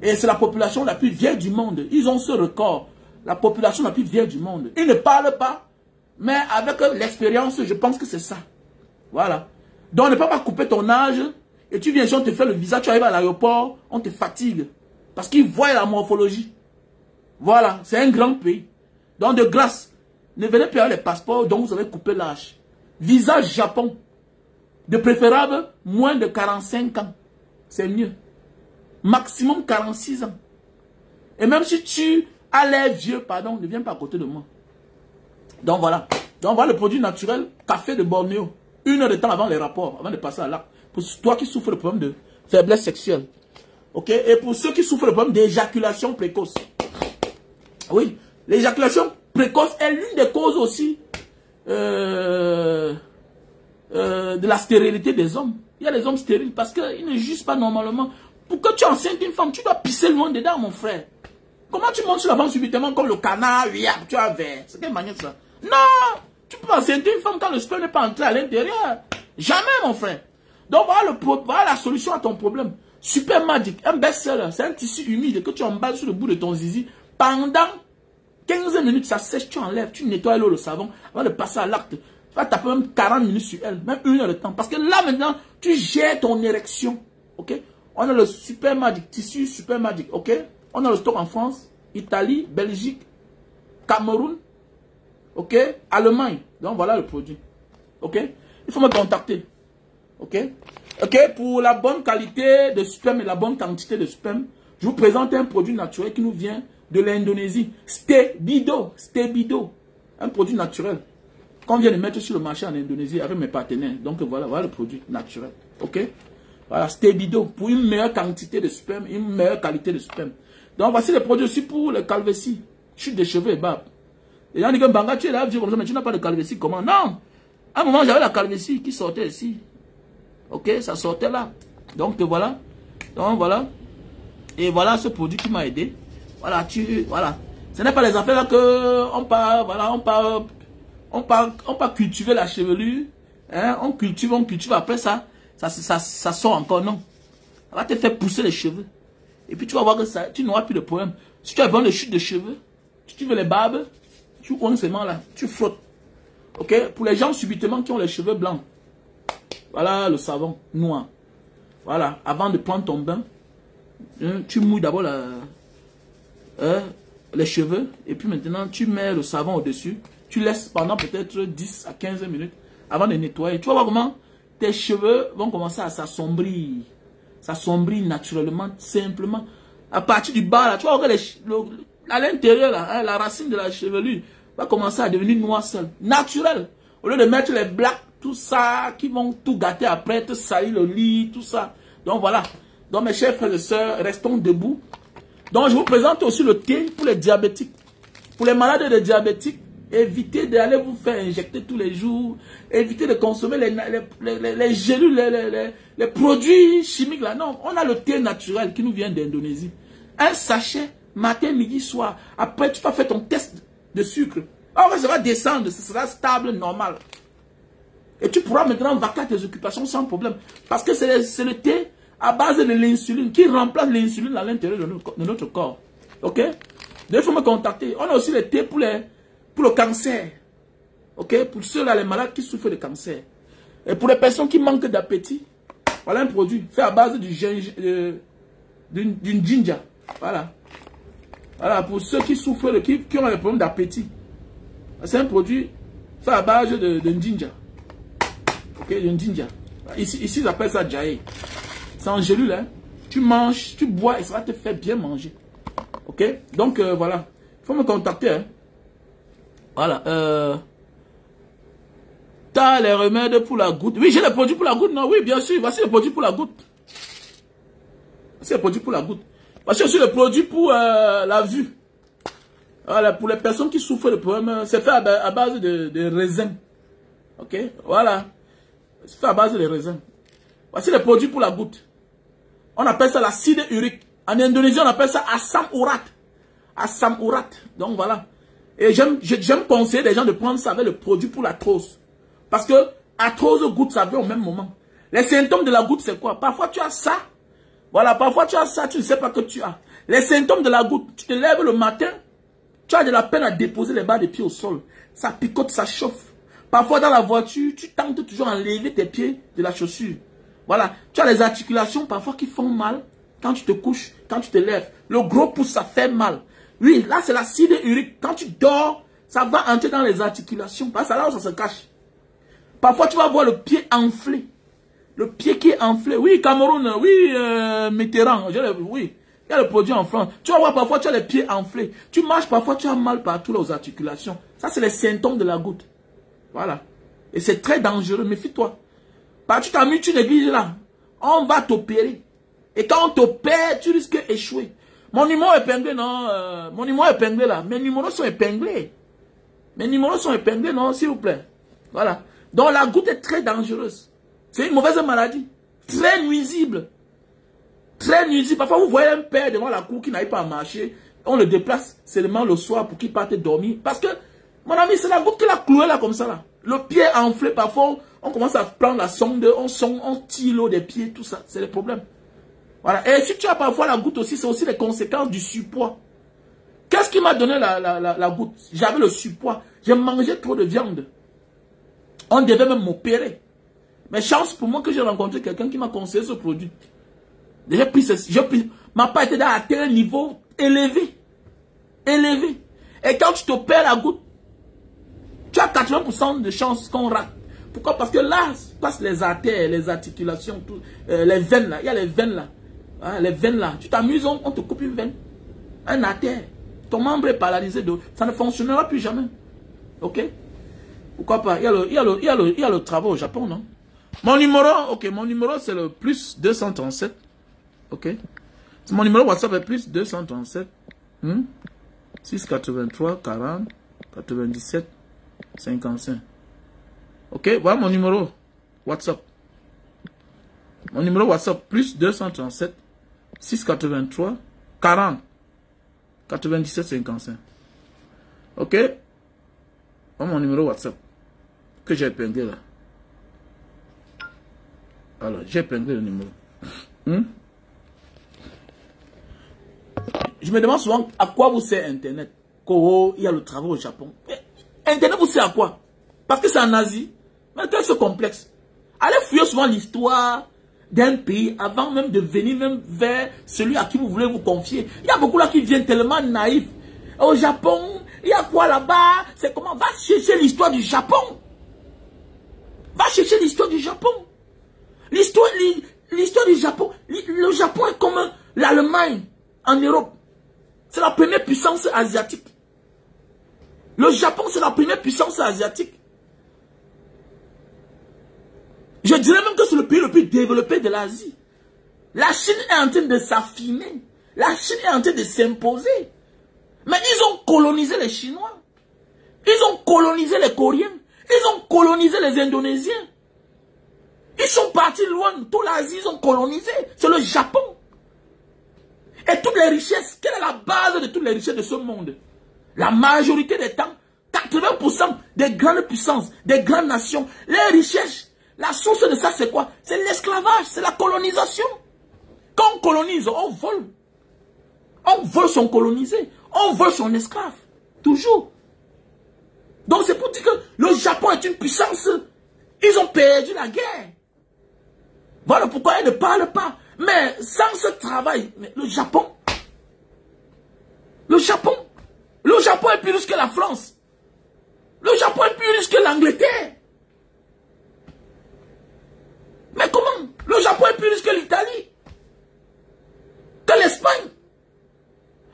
Et c'est la population la plus vieille du monde. Ils ont ce record. La population la plus vieille du monde. Ils ne parlent pas, mais avec l'expérience, je pense que c'est ça. Voilà. Donc, ne peut pas couper ton âge et tu viens, si on te fait le visa, tu arrives à l'aéroport, on te fatigue. Parce qu'ils voient la morphologie. Voilà, c'est un grand pays. Donc, de grâce, ne venez pas les passeports dont vous avez coupé l'âge. Visa Japon. De préférable, moins de 45 ans. C'est mieux. Maximum 46 ans. Et même si tu as l'air vieux, pardon, ne viens pas à côté de moi. Donc voilà. Donc voilà le produit naturel, café de Bornéo. 1 heure de temps avant les rapports, avant de passer à l'acte. Pour toi qui souffres de problème de faiblesse sexuelle. Ok? Et pour ceux qui souffrent de problème d'éjaculation précoce. Oui, l'éjaculation précoce est l'une des causes aussi de la stérilité des hommes. Il y a des hommes stériles parce qu'ils ne jugent pas normalement. Pour que tu enceintes une femme, tu dois pisser loin dedans, mon frère. Comment tu montes sur la femme subitement comme le canard, tu as vert? C'est quelle manière ça? Non! Tu peux enceinte une femme quand le sperme n'est pas entré à l'intérieur. Jamais, mon frère. Donc voilà la solution à ton problème. Super Magic, un best-seller. C'est un tissu humide que tu emballes sur le bout de ton zizi. Pendant 15 minutes, ça sèche, tu enlèves, tu nettoies l'eau, le savon, avant de passer à l'acte. Tu vas taper même 40 minutes sur elle, même 1 heure de temps. Parce que là, maintenant, tu gères ton érection. Ok? On a le Super Magic, tissu Super Magic. Ok? On a le stock en France, Italie, Belgique, Cameroun. Ok? Allemagne. Donc voilà le produit. Ok? Il faut me contacter. Ok? Ok? Pour la bonne qualité de sperme et la bonne quantité de sperme, je vous présente un produit naturel qui nous vient de l'Indonésie. Stebido. Stebido. Un produit naturel qu'on vient de mettre sur le marché en Indonésie avec mes partenaires. Donc voilà, voilà le produit naturel. Ok? Voilà, Stebido. Pour une meilleure quantité de sperme, une meilleure qualité de sperme. Donc voici les produits aussi pour les calvéties. Chute de cheveux et barbe. Les gens disent que Banga, tu es là, comme ça, mais tu n'as pas de calvétie. Comment? Non! À un moment, j'avais la calvétie qui sortait ici. Ok? Ça sortait là. Donc voilà. Donc voilà. Et voilà ce produit qui m'a aidé. Voilà, voilà. Ce n'est pas les affaires là que on part, voilà, on part cultiver la chevelure. Hein? On cultive, après ça sort encore, non. Ça va te faire pousser les cheveux. Et puis tu vas voir que ça, tu n'auras plus de problème. Si tu as besoin de chute de cheveux, si tu veux les barbes, tu coins seulement là, tu frottes. Ok? Pour les gens subitement qui ont les cheveux blancs. Voilà le savon noir. Voilà, avant de prendre ton bain, tu mouilles d'abord les cheveux. Et puis maintenant, tu mets le savon au-dessus. Tu laisses pendant peut-être 10 à 15 minutes avant de nettoyer. Tu vas voir comment tes cheveux vont commencer à s'assombrir. S'assombrir naturellement, simplement. À partir du bas, là, tu vas voir à l'intérieur, la racine de la chevelure va commencer à devenir noire seule. Naturel. Au lieu de mettre les blacks, tout ça, qui vont tout gâter après, te salir le lit, tout ça. Donc voilà. Donc mes chers frères et sœurs, restons debout. Donc je vous présente aussi le thé pour les diabétiques. Pour les malades de diabétiques, évitez d'aller vous faire injecter tous les jours. Évitez de consommer les gélules, les produits chimiques là. Non, on a le thé naturel qui nous vient d'Indonésie. Un sachet, matin, midi, soir. Après, tu vas faire ton test de sucre. Alors, ça va descendre, ce sera stable, normal. Et tu pourras maintenant vaquer tes occupations sans problème. Parce que c'est le thé à base de l'insuline qui remplace l'insuline à l'intérieur de notre corps. Ok? Donc, il faut me contacter. On a aussi le thé pour le cancer. Ok? Pour ceux-là, les malades qui souffrent de cancer. Et pour les personnes qui manquent d'appétit, voilà un produit fait à base du d'une ginger. Voilà. Voilà, pour ceux qui souffrent, qui ont des problèmes d'appétit. C'est un produit fait à base de ginger. Ok, de ginger. Ici, ils appellent ça jaé. C'est en gélule, hein. Tu manges, tu bois et ça va te faire bien manger. Ok, donc voilà. Il faut me contacter, hein. Voilà. T'as les remèdes pour la goutte. Oui, j'ai les produits pour la goutte, non? Oui, bien sûr. Voici les produits pour la goutte. Voici les produits pour la goutte. Voici aussi les produits pour la vue. Voilà, pour les personnes qui souffrent de problèmes, c'est fait à base de raisins. Ok, voilà. C'est fait à base de raisins. Voici les produits pour la goutte. On appelle ça l'acide urique. En Indonésie, on appelle ça asam urat. Asam urat. Donc voilà. Et j'aime conseiller des gens de prendre ça avec le produit pour l'arthrose. Parce que arthrose, goutte, ça vient au même moment. Les symptômes de la goutte, c'est quoi? Parfois, tu as ça. Voilà, parfois, tu as ça, tu ne sais pas que tu as. Les symptômes de la goutte, tu te lèves le matin, tu as de la peine à déposer les bas des pieds au sol. Ça picote, ça chauffe. Parfois, dans la voiture, tu tentes toujours à enlever tes pieds de la chaussure. Voilà, tu as les articulations parfois qui font mal quand tu te couches, quand tu te lèves. Le gros pouce, ça fait mal. Oui, là, c'est l'acide urique. Quand tu dors, ça va entrer dans les articulations. Parce que c'est là où ça se cache. Parfois, tu vas voir le pied enflé. Le pied qui est enflé. Oui, Cameroun, oui, Mitterrand. Oui, il y a le produit en France. Tu vas voir parfois, tu as les pieds enflés. Tu marches parfois, tu as mal partout aux articulations. Ça, c'est les symptômes de la goutte. Voilà. Et c'est très dangereux, méfie-toi. Tu t'amuses, tu négliges là. On va t'opérer. Et quand on t'opère, tu risques d'échouer. Mon numéro est épinglé, non. Mon numéro est épinglé là. Mes numéros sont épinglés. Mes numéros sont épinglés, non, s'il vous plaît. Voilà. Donc la goutte est très dangereuse. C'est une mauvaise maladie. Très nuisible. Très nuisible. Parfois, vous voyez un père devant la cour qui n'arrive pas à marcher. On le déplace seulement le soir pour qu'il parte dormir. Parce que, mon ami, c'est la goutte qu'il a clouée là comme ça là. Le pied enflé, parfois, on commence à prendre la sonde, on tire l'eau des pieds, tout ça. C'est le problème. Voilà. Et si tu as parfois la goutte aussi, c'est aussi les conséquences du surpoids. Qu'est-ce qui m'a donné la goutte? J'avais le surpoids. J'ai mangé trop de viande. On devait même m'opérer. Mais chance pour moi que j'ai rencontré quelqu'un qui m'a conseillé ce produit. J'ai pris, ma part était à un niveau élevé. Élevé. Et quand tu t'opères la goutte, tu as 80% de chances qu'on rate. Pourquoi? Parce que là, passe les artères, les articulations, tout, les veines là. Il y a les veines là. Hein, les veines là. Tu t'amuses, on te coupe une veine. Un artère. Ton membre est paralysé. Ça ne fonctionnera plus jamais. Ok? Pourquoi pas? Il y a le travail au Japon, non? Mon numéro, ok, mon numéro c'est le plus 237. Ok? Mon numéro WhatsApp est plus 237 683 40 97 55. Ok? Voilà mon numéro WhatsApp. Mon numéro WhatsApp plus 237 683 40 97 55. Ok? Voilà mon numéro WhatsApp que j'ai épinglé là. Alors, j'ai épinglé le numéro. Je me demande souvent à quoi vous sert Internet. Il y a le travail au Japon. Internet vous sert à quoi? Parce que c'est en Asie. Mais quel est ce complexe? Allez fouiller souvent l'histoire d'un pays avant même de venir même vers celui à qui vous voulez vous confier. Il y a beaucoup là qui viennent tellement naïfs. Au Japon, il y a quoi là-bas? C'est comment? Va chercher l'histoire du Japon. Va chercher l'histoire du Japon. L'histoire du Japon. Le Japon est comme l'Allemagne en Europe. C'est la première puissance asiatique. Le Japon, c'est la première puissance asiatique. Je dirais même que c'est le pays le plus développé de l'Asie. La Chine est en train de s'affiner. La Chine est en train de s'imposer. Mais ils ont colonisé les Chinois. Ils ont colonisé les Coréens. Ils ont colonisé les Indonésiens. Ils sont partis loin. Toute l'Asie, ils ont colonisé. C'est le Japon. Et toutes les richesses, quelle est la base de toutes les richesses de ce monde? La majorité des temps, 80% des grandes puissances, des grandes nations, les richesses, la source de ça c'est quoi? C'est l'esclavage, c'est la colonisation. Quand on colonise, on vole. On vole son colonisé. On vole son esclave. Toujours. Donc c'est pour dire que le Japon est une puissance Ils ont perdu la guerre. Voilà pourquoi ils ne parlent pas. Mais sans ce travail, le Japon est plus riche que la France. Le Japon est plus riche que l'Angleterre. Mais comment? Le Japon est plus riche que l'Italie, que l'Espagne.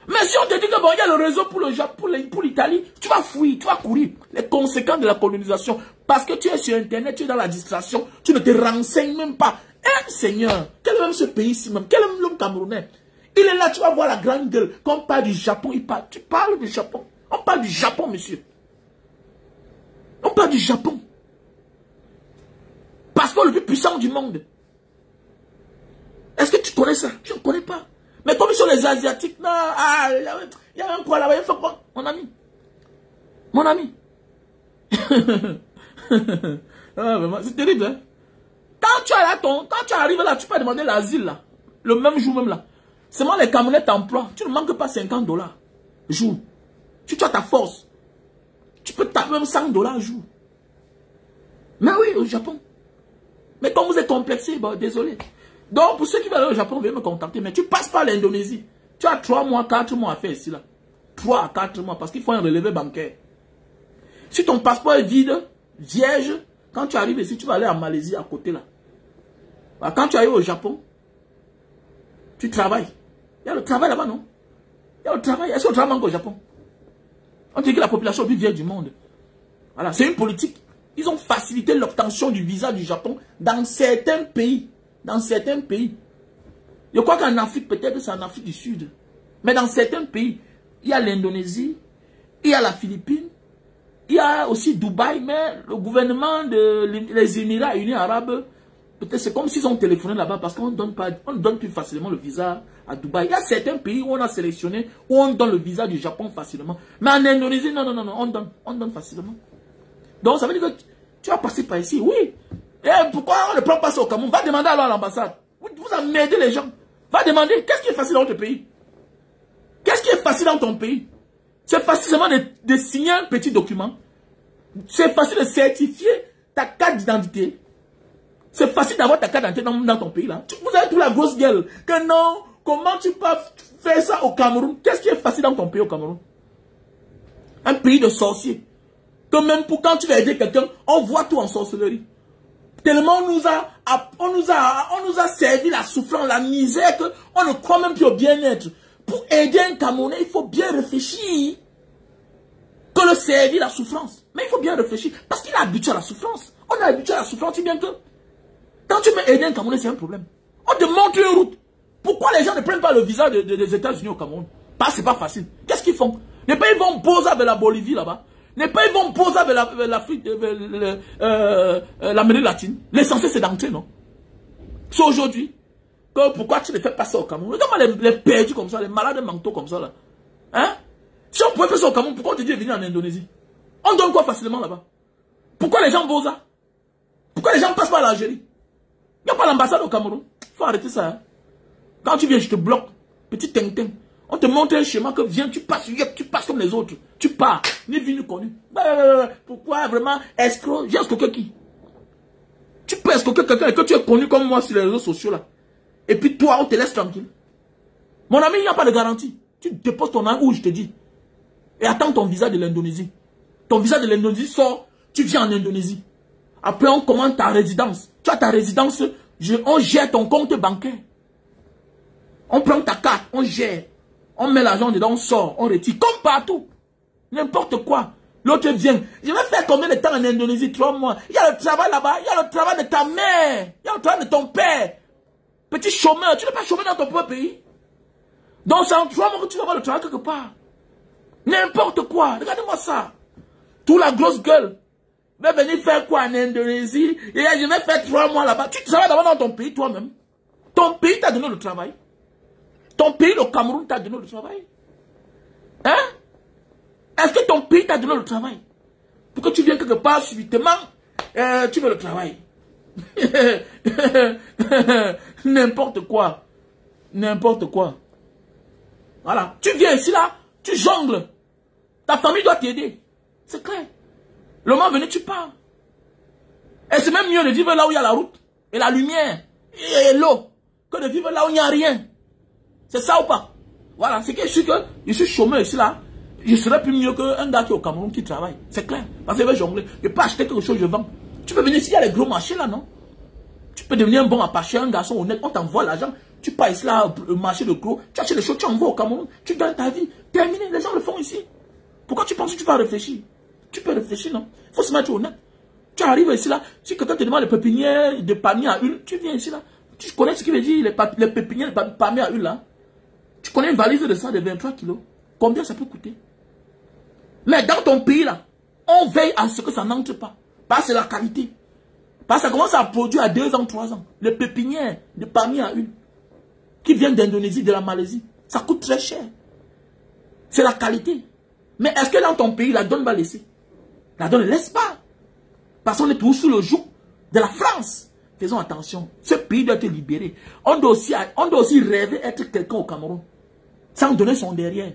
Mais si on te dit que bon, il y a le réseau pour le Japon, pour l'Italie, tu vas fuir, tu vas courir. Les conséquences de la colonisation. Parce que tu es sur Internet, tu es dans la distraction, tu ne te renseignes même pas. Seigneur, quel est même ce pays-ci même? Quel est l'homme camerounais? Il est là, tu vas voir la grande gueule. Quand on parle du Japon, tu parles du Japon. On parle du Japon, monsieur. On parle du Japon. Passeport le plus puissant du monde. Est-ce que tu connais ça? Je ne connais pas. Mais comme ils sont les Asiatiques, non, il y a un quoi là-bas, il faut quoi? Mon ami. Mon ami. C'est terrible, hein? Quand tu arrives là, tu peux demander l'asile là. Le même jour même là. Seulement les Camerounais t'emploient. Tu ne manques pas $50 jour. Tu as ta force. Tu peux taper même $100 jour. Mais oui, au Japon. Mais quand vous êtes complexé, bon, désolé. Donc, pour ceux qui veulent aller au Japon, veuillez me contacter. Mais tu passes par l'Indonésie. Tu as 3 mois, 4 mois à faire ici là. 3 à 4 mois parce qu'il faut un relevé bancaire. Si ton passeport est vide, vierge, quand tu arrives ici, tu vas aller en Malaisie à côté là. Quand tu arrives au Japon, tu travailles. Il y a le travail là-bas, non? Il y a le travail. Est-ce qu'on travaille encore au Japon? On dit que la population est plus vieille du monde. Voilà, c'est une politique. Ils ont facilité l'obtention du visa du Japon dans certains pays. Dans certains pays. Je crois qu'en Afrique, peut-être c'est en Afrique du Sud. Mais dans certains pays, il y a l'Indonésie, il y a la Philippines, il y a aussi Dubaï, mais le gouvernement des Émirats Unis Arabes, peut-être c'est comme s'ils ont téléphoné là-bas parce qu'on ne donne plus facilement le visa à Dubaï. Il y a certains pays où on a sélectionné, où on donne le visa du Japon facilement. Mais en Indonésie, non, on donne facilement. Donc ça veut dire que tu vas passer par ici, oui. Et pourquoi on ne prend pas ça au Cameroun? Va demander alors à l'ambassade. Vous emmerdez les gens. Va demander, qu'est-ce qui est facile dans votre pays? Qu'est-ce qui est facile dans ton pays? C'est facile seulement de signer un petit document. C'est facile de certifier ta carte d'identité. C'est facile d'avoir ta carte d'identité dans ton pays là. Vous avez toute la grosse gueule. Que non, comment tu peux faire ça au Cameroun? Qu'est-ce qui est facile dans ton pays au Cameroun? Un pays de sorciers. Que même pour quand tu vas aider quelqu'un, on voit tout en sorcellerie. Tellement on nous a servi la souffrance, la misère, qu'on ne croit même plus au bien-être. Pour aider un Camerounais, il faut bien réfléchir. Que le servir la souffrance. Mais il faut bien réfléchir. Parce qu'il est habitué à la souffrance. On est habitué à la souffrance, si bien que quand tu veux aider un Camerounais, c'est un problème. On te montre une route. Pourquoi les gens ne prennent pas le visa des États-Unis au Cameroun? Parce que c'est pas facile. Qu'est-ce qu'ils font? Les pays vont poser avec la Bolivie là-bas. Les pays vont poser avec l'Afrique, l'Amérique latine. L'essentiel c'est d'entrer, non? C'est aujourd'hui. Pourquoi tu ne fais pas ça au Cameroun? Regarde les perdus comme ça, les malades mentaux comme ça là. Hein? Si on pouvait faire ça au Cameroun, pourquoi on te dit de venir en Indonésie? On donne quoi facilement là-bas? Pourquoi les gens posent ça? Pourquoi les gens passent par l'Algérie? Il n'y a pas l'ambassade au Cameroun. Il faut arrêter ça. Hein? Quand tu viens, je te bloque. Petit tintin. On te montre un schéma que viens, tu passes comme les autres. Tu pars. Ni vu ni connu. Pourquoi vraiment escroc? J'ai escroqué qui? Tu peux escroquer quelqu'un et que tu es connu comme moi sur les réseaux sociaux là. Et puis toi, on te laisse tranquille. Mon ami, il n'y a pas de garantie. Tu déposes ton nom où je te dis. Et attends ton visa de l'Indonésie. Ton visa de l'Indonésie sort, tu viens en Indonésie. Après, on commande ta résidence. Tu as ta résidence, on gère ton compte bancaire. On prend ta carte, on gère. On met l'argent dedans, on sort, on retire. Comme partout. N'importe quoi. L'autre vient. Je vais faire combien de temps en Indonésie? 3 mois. Il y a le travail là-bas. Il y a le travail de ta mère. Il y a le travail de ton père. Petit chômeur. Tu n'es pas chômeur dans ton propre pays. Donc c'est en 3 mois que tu vas avoir le travail quelque part. N'importe quoi. Regardez-moi ça. Tout la grosse gueule. Mais venir faire quoi en Indonésie? Et je vais faire 3 mois là-bas. Tu travailles d'abord dans ton pays toi-même. Ton pays t'a donné le travail. Ton pays, le Cameroun, t'a donné le travail. Hein? Est-ce que ton pays t'a donné le travail? Pour que tu viennes quelque part subitement, tu veux le travail. N'importe quoi. N'importe quoi. Voilà. Tu viens ici là, tu jongles. Ta famille doit t'aider. C'est clair. Le moment venu, tu pars. Et c'est même mieux de vivre là où il y a la route, et la lumière, et l'eau, que de vivre là où il n'y a rien. C'est ça ou pas? Voilà, c'est que je suis chômeur ici là. Je serais plus mieux qu'un gars qui est au Cameroun qui travaille. C'est clair. Parce qu'il veut jongler. Je peux acheter quelque chose, je vends. Tu peux venir ici, il y a les gros marchés là, non? Tu peux devenir un bon apaché, un garçon honnête, on t'envoie l'argent. Tu pars ici là, le marché de gros, tu achètes les choses, tu envoies au Cameroun, tu gagnes ta vie. Terminé, les gens le font ici. Pourquoi tu penses que tu vas réfléchir? Tu peux réfléchir, non? Il faut se mettre honnête. Tu arrives ici là, si quelqu'un te demande les pépinières de palmiers à huile, tu viens ici là. Tu connais ce qui veut dire les pépinières de palmiers à huile là? Tu connais une valise de ça de 23 kilos? Combien ça peut coûter? Mais dans ton pays là, on veille à ce que ça n'entre pas. Parce que c'est la qualité. Parce que ça commence à produire à 2 ans, 3 ans. Les pépinières de palmiers à huile qui viennent d'Indonésie, de la Malaisie, ça coûte très cher. C'est la qualité. Mais est-ce que dans ton pays, la donne va laisser? La donne ne laisse pas. Parce qu'on est toujours sous le joug de la France. Faisons attention. Ce pays doit être libéré. On doit aussi rêver être quelqu'un au Cameroun. Sans donner son derrière.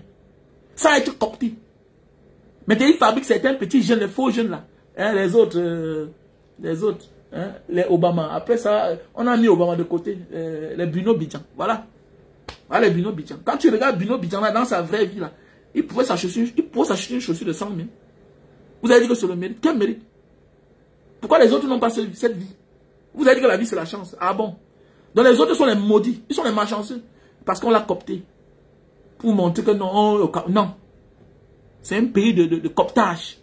Sans être coopté. Mais ils fabriquent certains petits jeunes, les faux jeunes là. Hein, les autres, hein, les Obama. Après ça, on a mis Obama de côté. Les Bruno Bidjan. Voilà. Voilà les Bruno Bidjan. Quand tu regardes Bruno Bidjan là, dans sa vraie vie là, il pouvait s'acheter une chaussure de 100 000. Vous avez dit que c'est le mérite. Quel mérite? Pourquoi les autres n'ont pas cette vie? Vous avez dit que la vie c'est la chance. Ah bon? Donc les autres sont les maudits. Ils sont les malchanceux. Parce qu'on l'a coopté. Pour montrer que non. Non. C'est un pays de cooptage.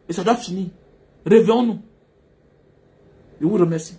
Et ça doit finir. Réveillons-nous. Je vous remercie.